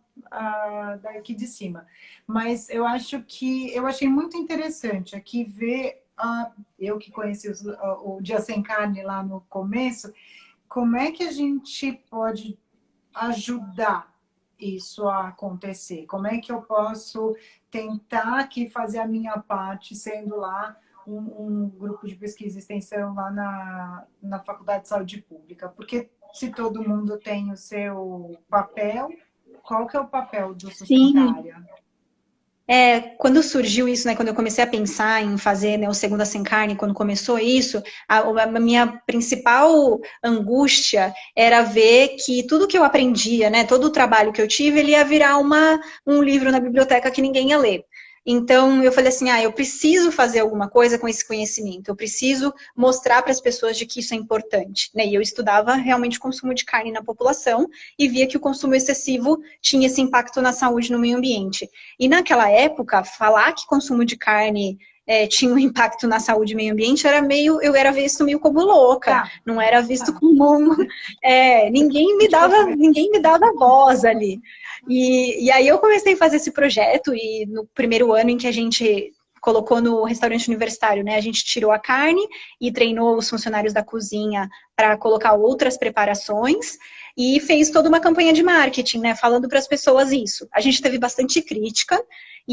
daqui de cima, mas eu achei muito interessante aqui ver, eu que conheci o Dia Sem Carne lá no começo, como é que a gente pode ajudar isso a acontecer? Como é que eu posso tentar aqui fazer a minha parte, sendo lá um grupo de pesquisa e extensão lá na Faculdade de Saúde Pública? Porque se todo mundo tem o seu papel, qual que é o papel do Sustentária? Quando surgiu isso, né, quando eu comecei a pensar em fazer, né, o Segunda Sem Carne, quando começou isso, a minha principal angústia era ver que tudo que eu aprendia, né, todo o trabalho que eu tive, ele ia virar um livro na biblioteca que ninguém ia ler. Então, eu falei assim, eu preciso fazer alguma coisa com esse conhecimento, eu preciso mostrar para as pessoas de que isso é importante, né? E eu estudava realmente o consumo de carne na população e via que o consumo excessivo tinha esse impacto na saúde e no meio ambiente. E naquela época, falar que consumo de carne tinha um impacto na saúde e meio ambiente, eu era visto meio como louca, não era visto como... ninguém me dava voz ali. E aí eu comecei a fazer esse projeto, e no primeiro ano em que a gente colocou no restaurante universitário, né, a gente tirou a carne e treinou os funcionários da cozinha para colocar outras preparações, e fez toda uma campanha de marketing, né, falando para as pessoas isso. A gente teve bastante crítica,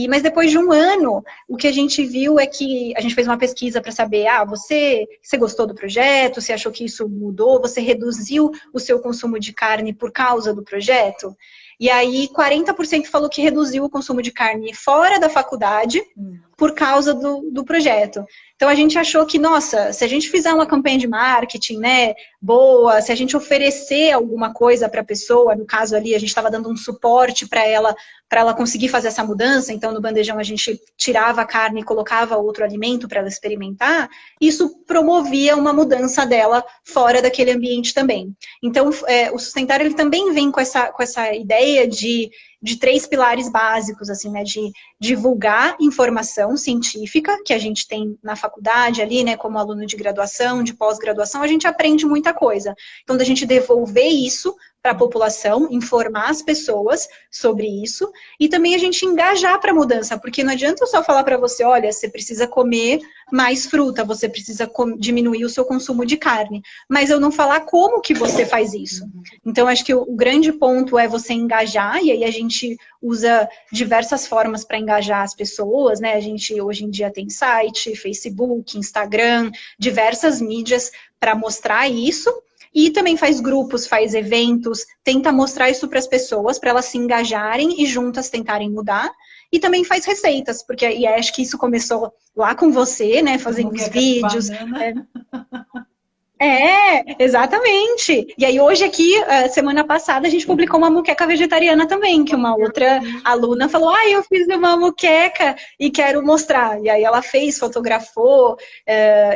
mas depois de um ano, o que a gente viu é que a gente fez uma pesquisa para saber, você gostou do projeto, você achou que isso mudou, você reduziu o seu consumo de carne por causa do projeto? E aí 40% falou que reduziu o consumo de carne fora da faculdade por causa do projeto. Então a gente achou que, nossa, se a gente fizer uma campanha de marketing, né, boa, se a gente oferecer alguma coisa para a pessoa, no caso ali a gente estava dando um suporte para ela conseguir fazer essa mudança, então no bandejão a gente tirava a carne e colocava outro alimento para ela experimentar, isso promovia uma mudança dela fora daquele ambiente também. Então, o Sustentário ele também vem com essa ideia de 3 pilares básicos, assim, né, de divulgar informação científica, que a gente tem na faculdade ali, né, como aluno de graduação, de pós-graduação, a gente aprende muita coisa. Então, da gente devolver isso para a população, informar as pessoas sobre isso, e também a gente engajar para a mudança, porque não adianta eu só falar para você, olha, você precisa comer mais fruta, você precisa diminuir o seu consumo de carne, mas eu não falar como que você faz isso. Então, acho que o grande ponto é você engajar, e aí a gente usa diversas formas para engajar as pessoas, né? A gente hoje em dia tem site, Facebook, Instagram, diversas mídias para mostrar isso. E também faz grupos, faz eventos, tenta mostrar isso para as pessoas, para elas se engajarem e juntas tentarem mudar. E também faz receitas, porque e acho que isso começou lá com você, né? Fazendo os vídeos. Exatamente. E aí hoje aqui, semana passada, a gente publicou uma moqueca vegetariana também, que uma outra aluna falou, eu fiz uma moqueca e quero mostrar. E aí ela fez, fotografou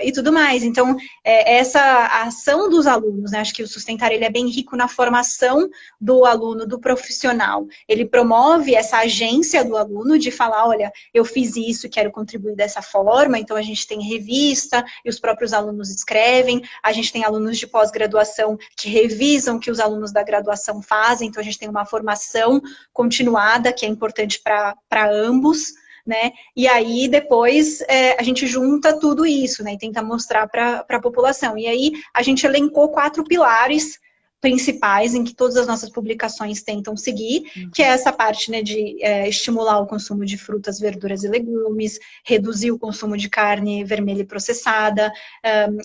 e tudo mais. Então, essa ação dos alunos, né? Acho que o Sustentar ele é bem rico na formação do aluno, do profissional. Ele promove essa agência do aluno de falar, olha, eu fiz isso, quero contribuir dessa forma. Então, a gente tem revista e os próprios alunos escrevem. A gente tem alunos de pós-graduação que revisam o que os alunos da graduação fazem, então a gente tem uma formação continuada, que é importante para ambos, né? E aí depois a gente junta tudo isso, né? E tenta mostrar para a população. E aí a gente elencou 4 pilares principais em que todas as nossas publicações tentam seguir, que é essa parte, né, de estimular o consumo de frutas, verduras e legumes, reduzir o consumo de carne vermelha e processada,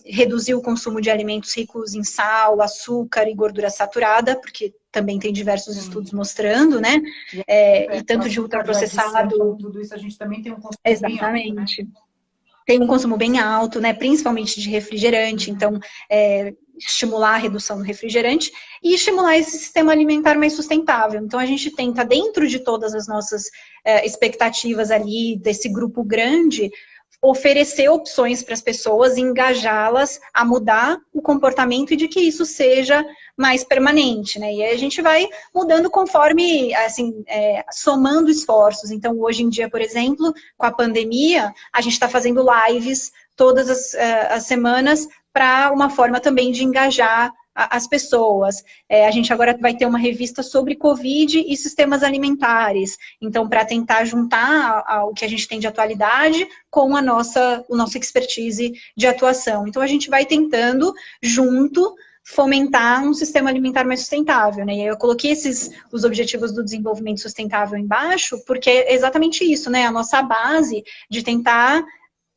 reduzir o consumo de alimentos ricos em sal, açúcar e gordura saturada, porque também tem diversos estudos mostrando, né, e tanto de ultraprocessado... Tudo isso a gente também tem um consumo exatamente. bem alto, né? Tem um consumo bem alto, né, principalmente de refrigerante, então estimular a redução do refrigerante e estimular esse sistema alimentar mais sustentável. Então a gente tenta, dentro de todas as nossas expectativas ali, desse grupo grande, oferecer opções para as pessoas, engajá-las a mudar o comportamento e de que isso seja mais permanente, né? E aí a gente vai mudando conforme, assim, somando esforços. Então, hoje em dia, por exemplo, com a pandemia, a gente está fazendo lives todas as semanas para uma forma também de engajar as pessoas. A gente agora vai ter uma revista sobre Covid e sistemas alimentares. Então, para tentar juntar o que a gente tem de atualidade com o nosso expertise de atuação. Então, a gente vai tentando, junto, fomentar um sistema alimentar mais sustentável, né? E aí eu coloquei os objetivos do desenvolvimento sustentável embaixo, porque é exatamente isso, né? A nossa base de tentar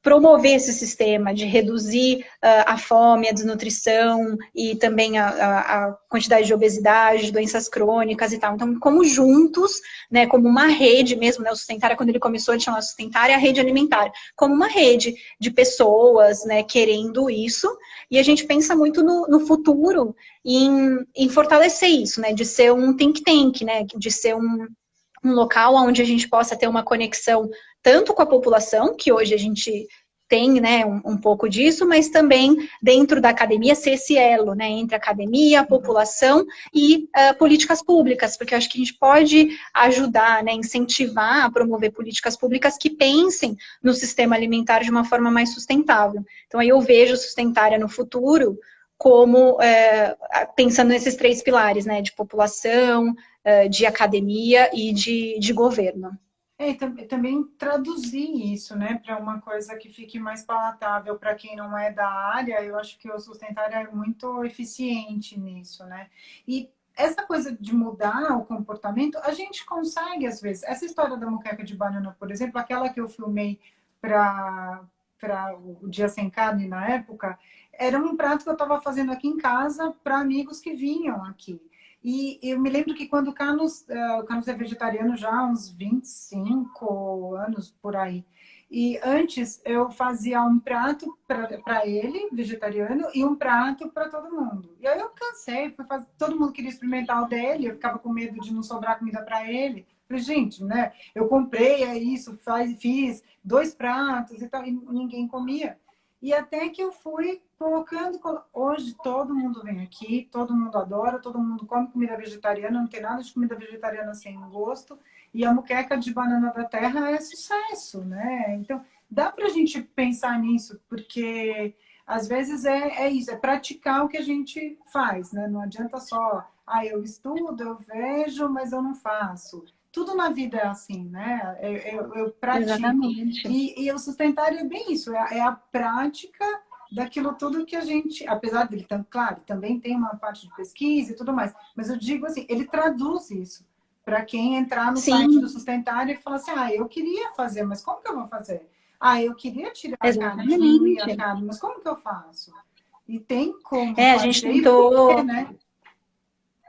promover esse sistema, de reduzir a fome, a desnutrição e também a quantidade de obesidade, de doenças crônicas e tal. Então, como juntos, né, como uma rede mesmo, né, o Sustentária, quando ele começou, ele chamava Sustentária a rede alimentar, como uma rede de pessoas, né, querendo isso, e a gente pensa muito no futuro em fortalecer isso, né, de ser um think tank, né, de ser um local onde a gente possa ter uma conexão tanto com a população, que hoje a gente tem, né, um pouco disso, mas também dentro da academia ser esse elo, né, entre a academia, a população e políticas públicas, porque eu acho que a gente pode ajudar, né, incentivar a promover políticas públicas que pensem no sistema alimentar de uma forma mais sustentável. Então aí eu vejo Sustentária no futuro como pensando nesses 3 pilares, né, de população, de academia e de governo. E também traduzir isso, né, para uma coisa que fique mais palatável para quem não é da área. Eu acho que o Sustentário é muito eficiente nisso, né? E essa coisa de mudar o comportamento, a gente consegue às vezes. Essa história da moqueca de banana, por exemplo, aquela que eu filmei para o Dia Sem Carne na época, era um prato que eu estava fazendo aqui em casa para amigos que vinham aqui. E eu me lembro que quando o Carlos é vegetariano já há uns 25 anos por aí. E antes eu fazia um prato para ele, vegetariano, e um prato para todo mundo. E aí eu cansei, todo mundo queria experimentar o dele, eu ficava com medo de não sobrar comida para ele. Falei, gente, né? Eu comprei, é isso, fiz 2 pratos e tal, e ninguém comia. E até que eu fui colocando. Hoje todo mundo vem aqui, todo mundo adora, todo mundo come comida vegetariana, não tem nada de comida vegetariana sem gosto. E a moqueca de banana da terra é sucesso, né? Então, dá para a gente pensar nisso, porque às vezes é isso, é praticar o que a gente faz, né? Não adianta só, eu estudo, eu vejo, mas eu não faço. Tudo na vida é assim, né? Eu pratico. Exatamente. E o sustentável é bem isso, é a prática daquilo tudo que a gente, apesar dele, claro, também tem uma parte de pesquisa e tudo mais, mas eu digo assim, ele traduz isso para quem entrar no site do Sim, Sustentável e falar assim, eu queria fazer, mas como que eu vou fazer? Eu queria tirar a carne, diminuir a exatamente. carne, mas como que eu faço? E tem como A gente fazer e por quê, tentou. né?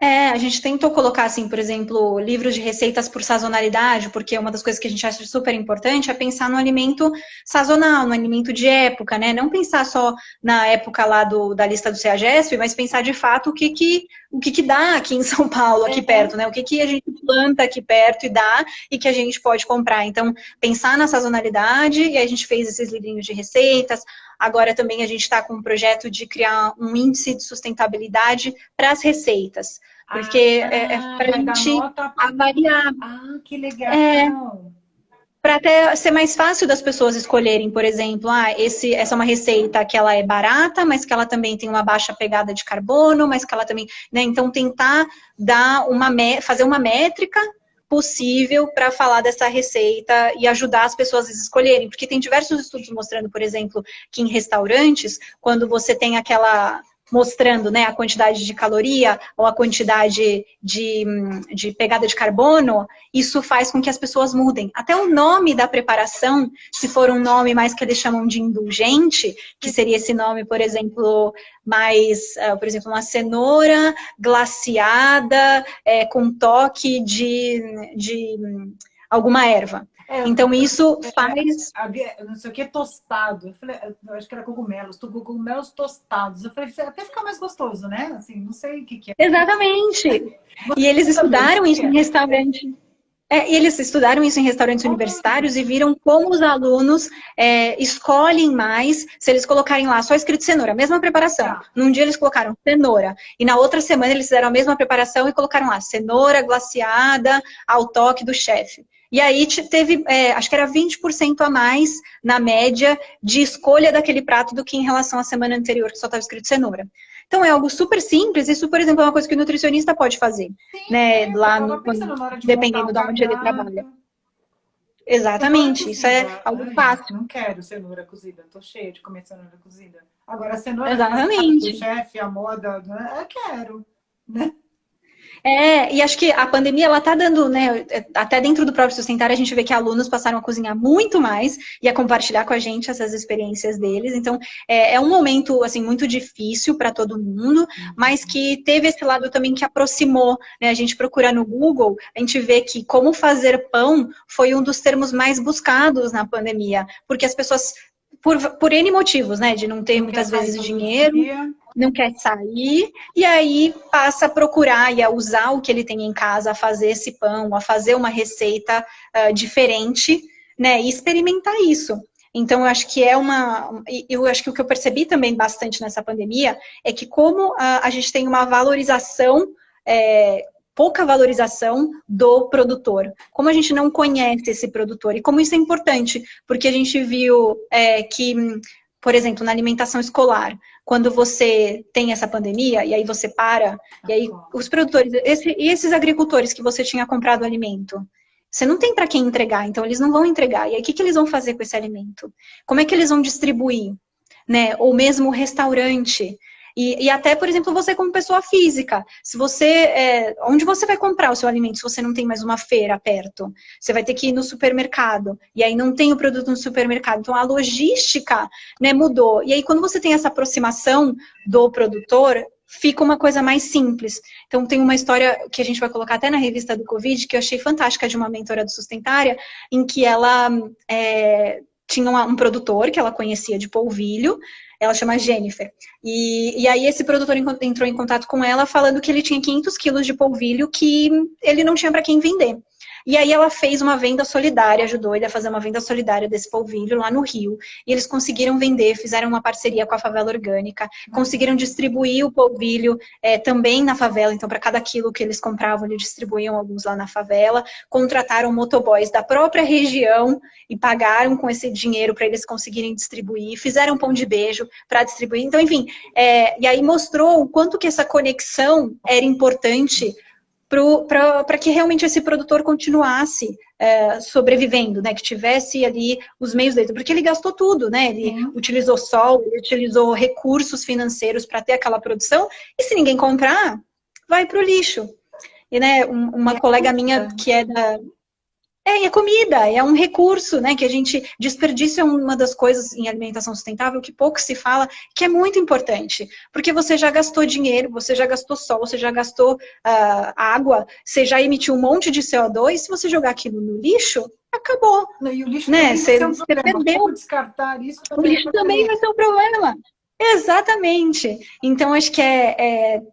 A gente tentou colocar, assim, por exemplo, livros de receitas por sazonalidade, porque uma das coisas que a gente acha super importante é pensar no alimento sazonal, no alimento de época, né? Não pensar só na época lá da lista do CEAGESP, mas pensar de fato o que dá aqui em São Paulo, aqui perto, né? O que a gente planta aqui perto e dá e que a gente pode comprar. Então, pensar na sazonalidade, e a gente fez esses livrinhos de receitas. Agora também a gente está com um projeto de criar um índice de sustentabilidade para as receitas. Porque é para a Vai dar gente nota. avaliar, Que legal. para até ser mais fácil das pessoas escolherem, por exemplo, essa é uma receita que ela é barata, mas que ela também tem uma baixa pegada de carbono, mas que ela também, né? Então tentar fazer uma métrica possível para falar dessa receita e ajudar as pessoas a escolherem, porque tem diversos estudos mostrando, por exemplo, que em restaurantes, quando você tem aquela mostrando, né, a quantidade de caloria ou a quantidade de pegada de carbono, isso faz com que as pessoas mudem. Até o nome da preparação, se for um nome mais que eles chamam de indulgente, que seria esse nome, por exemplo, mais, por exemplo, uma cenoura glaciada com toque de alguma erva. Então, isso faz... Não sei o que, tostado. Eu falei, eu acho que era cogumelos tostados. Eu falei, até ficar mais gostoso, né? Assim, não sei o que é. Exatamente. E eles estudaram isso em restaurante. E eles estudaram isso em restaurantes universitários e viram como os alunos escolhem mais se eles colocarem lá só escrito cenoura, mesma preparação. Num dia eles colocaram cenoura e na outra semana eles fizeram a mesma preparação e colocaram lá cenoura glaciada ao toque do chefe. E aí teve, acho que era 20% a mais na média de escolha daquele prato do que em relação à semana anterior, que só estava escrito cenoura. Então é algo super simples, isso, por exemplo, é uma coisa que o nutricionista pode fazer, né? Lá dependendo de onde ele trabalha. Exatamente, isso é algo fácil. Não quero cenoura cozida, tô cheia de comer cenoura cozida. Agora, a cenoura Exatamente. do chefe, a moda, eu quero, né? E acho que a pandemia, ela tá dando, né, até dentro do próprio Sustentar, a gente vê que alunos passaram a cozinhar muito mais e a compartilhar com a gente essas experiências deles. Então, é um momento, assim, muito difícil para todo mundo, mas que teve esse lado também que aproximou, né? A gente procura no Google, a gente vê que como fazer pão foi um dos termos mais buscados na pandemia, porque as pessoas, por N motivos, né, de não ter muitas vezes dinheiro, não quer sair, e aí passa a procurar e a usar o que ele tem em casa, a fazer esse pão, a fazer uma receita diferente, né, e experimentar isso. Então, eu acho que eu acho que o que eu percebi também bastante nessa pandemia é que como a gente tem uma valorização, pouca valorização do produtor. Como a gente não conhece esse produtor, e como isso é importante, porque a gente viu que, por exemplo, na alimentação escolar, quando você tem essa pandemia, e aí você para, e aí os produtores, e esses agricultores que você tinha comprado alimento, você não tem para quem entregar, então eles não vão entregar. E aí o que eles vão fazer com esse alimento? Como é que eles vão distribuir? Né? Ou mesmo o restaurante. E até, por exemplo, você como pessoa física, se você, onde você vai comprar o seu alimento se você não tem mais uma feira perto? Você vai ter que ir no supermercado, e aí não tem o produto no supermercado. Então, a logística, né, mudou. E aí, quando você tem essa aproximação do produtor, fica uma coisa mais simples. Então, tem uma história que a gente vai colocar até na revista do Covid, que eu achei fantástica, de uma mentora do Sustentária, em que ela tinha um produtor que ela conhecia de polvilho, ela chama Jennifer. E aí esse produtor entrou em contato com ela falando que ele tinha 500 quilos de polvilho que ele não tinha para quem vender. E aí ela fez uma venda solidária, ajudou ele a fazer uma venda solidária desse polvilho lá no Rio. E eles conseguiram vender, fizeram uma parceria com a Favela Orgânica, conseguiram distribuir o polvilho também na favela. Então, para cada quilo que eles compravam, eles distribuíam alguns lá na favela. Contrataram motoboys da própria região e pagaram com esse dinheiro para eles conseguirem distribuir. Fizeram pão de beijo para distribuir. Então, enfim, e aí mostrou o quanto que essa conexão era importante para que realmente esse produtor continuasse sobrevivendo, né? Que tivesse ali os meios dele, porque ele gastou tudo, né? Ele utilizou sol, ele utilizou recursos financeiros para ter aquela produção, e se ninguém comprar, vai para o lixo. E, né, uma colega minha que é da... e a comida é um recurso, né, que a gente... Desperdício é uma das coisas em alimentação sustentável que pouco se fala, que é muito importante. Porque você já gastou dinheiro, você já gastou sol, você já gastou água, você já emitiu um monte de CO2, se você jogar aquilo no lixo, acabou. E o lixo né? Você perdeu. Como descartar isso? O lixo também vai ser um problema. Exatamente. Então, acho que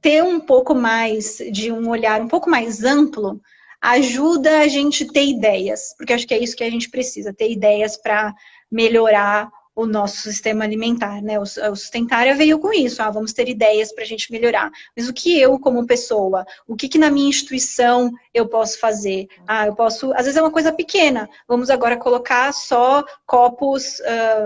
ter um pouco mais de um olhar um pouco mais amplo ajuda a gente ter ideias, porque acho que é isso que a gente precisa, ter ideias para melhorar o nosso sistema alimentar, né? O Sustentária veio com isso, vamos ter ideias para a gente melhorar. Mas o que eu, como pessoa, o que na minha instituição eu posso fazer? Eu posso, às vezes é uma coisa pequena, vamos agora colocar só copos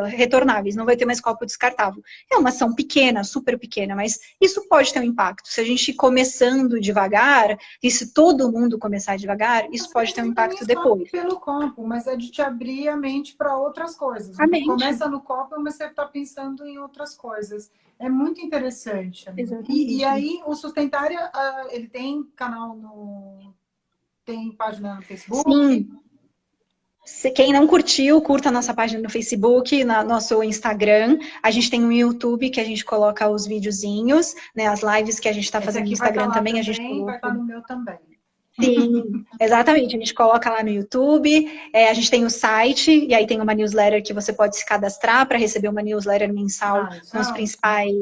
retornáveis, não vai ter mais copo descartável. É uma ação pequena, super pequena, mas isso pode ter um impacto. Se a gente ir começando devagar, e se todo mundo começar devagar, isso pode ter um impacto depois. Pelo copo, mas é de te abrir a mente para outras coisas. A mente. Começa no copo, mas você está pensando em outras coisas. É muito interessante. E aí, o Sustentária, ele tem canal tem página no Facebook? Sim. Quem não curtiu, curta a nossa página no Facebook, no nosso Instagram. A gente tem um YouTube que a gente coloca os videozinhos, né? As lives que a gente está fazendo no Instagram também. A gente vai estar no meu também. Sim, exatamente. A gente coloca lá no YouTube, a gente tem o site, e aí tem uma newsletter que você pode se cadastrar para receber uma newsletter mensal com os principais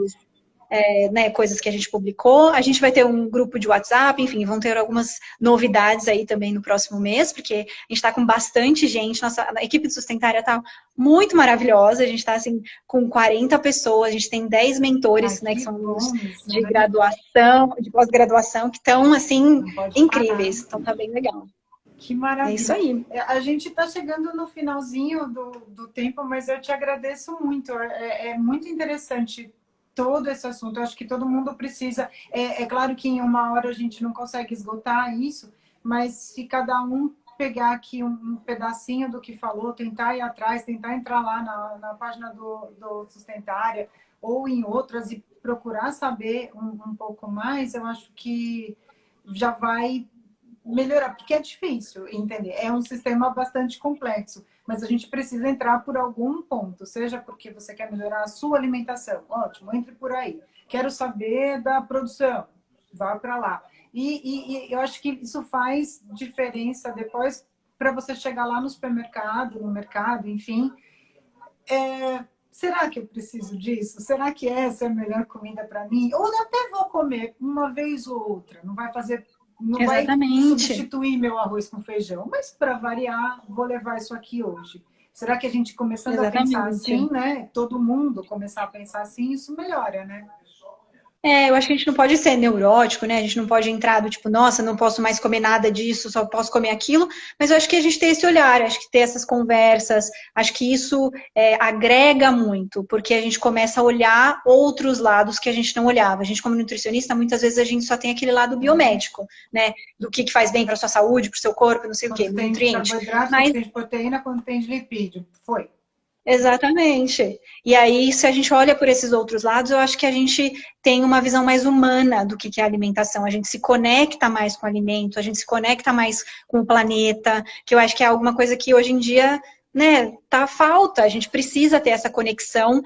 coisas que a gente publicou. A gente vai ter um grupo de WhatsApp, enfim, vão ter algumas novidades aí também no próximo mês, porque a gente está com bastante gente, a equipe de Sustentária está muito maravilhosa, a gente está assim, com 40 pessoas, a gente tem 10 mentores, que são de graduação, de pós-graduação, que estão, assim, incríveis, então tá bem legal. Que maravilha. É isso aí. A gente está chegando no finalzinho do tempo, mas eu te agradeço muito, é muito interessante todo esse assunto. Eu acho que todo mundo precisa. É claro que em uma hora a gente não consegue esgotar isso, mas se cada um pegar aqui um pedacinho do que falou, tentar ir atrás, tentar entrar lá na página do Sustentária ou em outras e procurar saber um pouco mais, eu acho que já vai melhorar, porque é difícil entender. É um sistema bastante complexo, mas a gente precisa entrar por algum ponto, seja porque você quer melhorar a sua alimentação, ótimo, entre por aí. Quero saber da produção, vá para lá. E eu acho que isso faz diferença depois para você chegar lá no supermercado, no mercado, enfim. Será que eu preciso disso? Será que essa é a melhor comida para mim? Ou até vou comer uma vez ou outra, não vai fazer... Não Exatamente. Vai substituir meu arroz com feijão, mas para variar, vou levar isso aqui hoje. Será que a gente começando a pensar assim, né? Todo mundo começar a pensar assim, isso melhora, né? Eu acho que a gente não pode ser neurótico, né? A gente não pode entrar do tipo, nossa, não posso mais comer nada disso, só posso comer aquilo. Mas eu acho que a gente tem esse olhar, acho que ter essas conversas, acho que isso agrega muito, porque a gente começa a olhar outros lados que a gente não olhava. A gente, como nutricionista, muitas vezes a gente só tem aquele lado biomédico, né? Do que faz bem para sua saúde, para o seu corpo, não sei o quê, nutriente. Carboidrato, quando tem de proteína, quando tem de lipídio. Foi. Exatamente. E aí, se a gente olha por esses outros lados, eu acho que a gente tem uma visão mais humana do que é a alimentação. A gente se conecta mais com o alimento, a gente se conecta mais com o planeta, que eu acho que é alguma coisa que hoje em dia, né, tá falta. A gente precisa ter essa conexão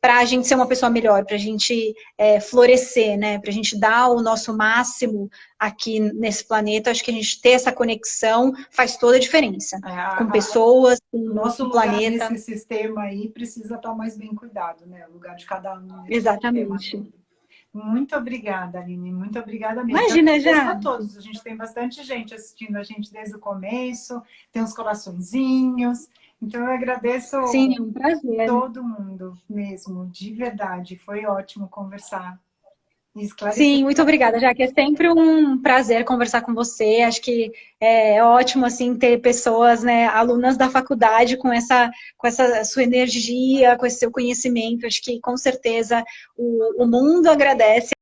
para a gente ser uma pessoa melhor, para a gente florescer, né? Para a gente dar o nosso máximo aqui nesse planeta. Acho que a gente ter essa conexão faz toda a diferença. Com pessoas, com o nosso planeta. Nesse sistema aí precisa estar mais bem cuidado, né? O lugar de cada um. Exatamente. Muito obrigada, Aline. Muito obrigada mesmo. Imagina, já. A todos. A gente tem bastante gente assistindo a gente desde o começo. Tem uns coraçõezinhos. Então, eu agradeço. Sim, é um prazer. Todo mundo mesmo, de verdade. Foi ótimo conversar. Sim, muito obrigada, Jaque. É sempre um prazer conversar com você. Acho que é ótimo assim ter pessoas, né, alunas da faculdade com essa sua energia, com esse seu conhecimento. Acho que com certeza o mundo agradece.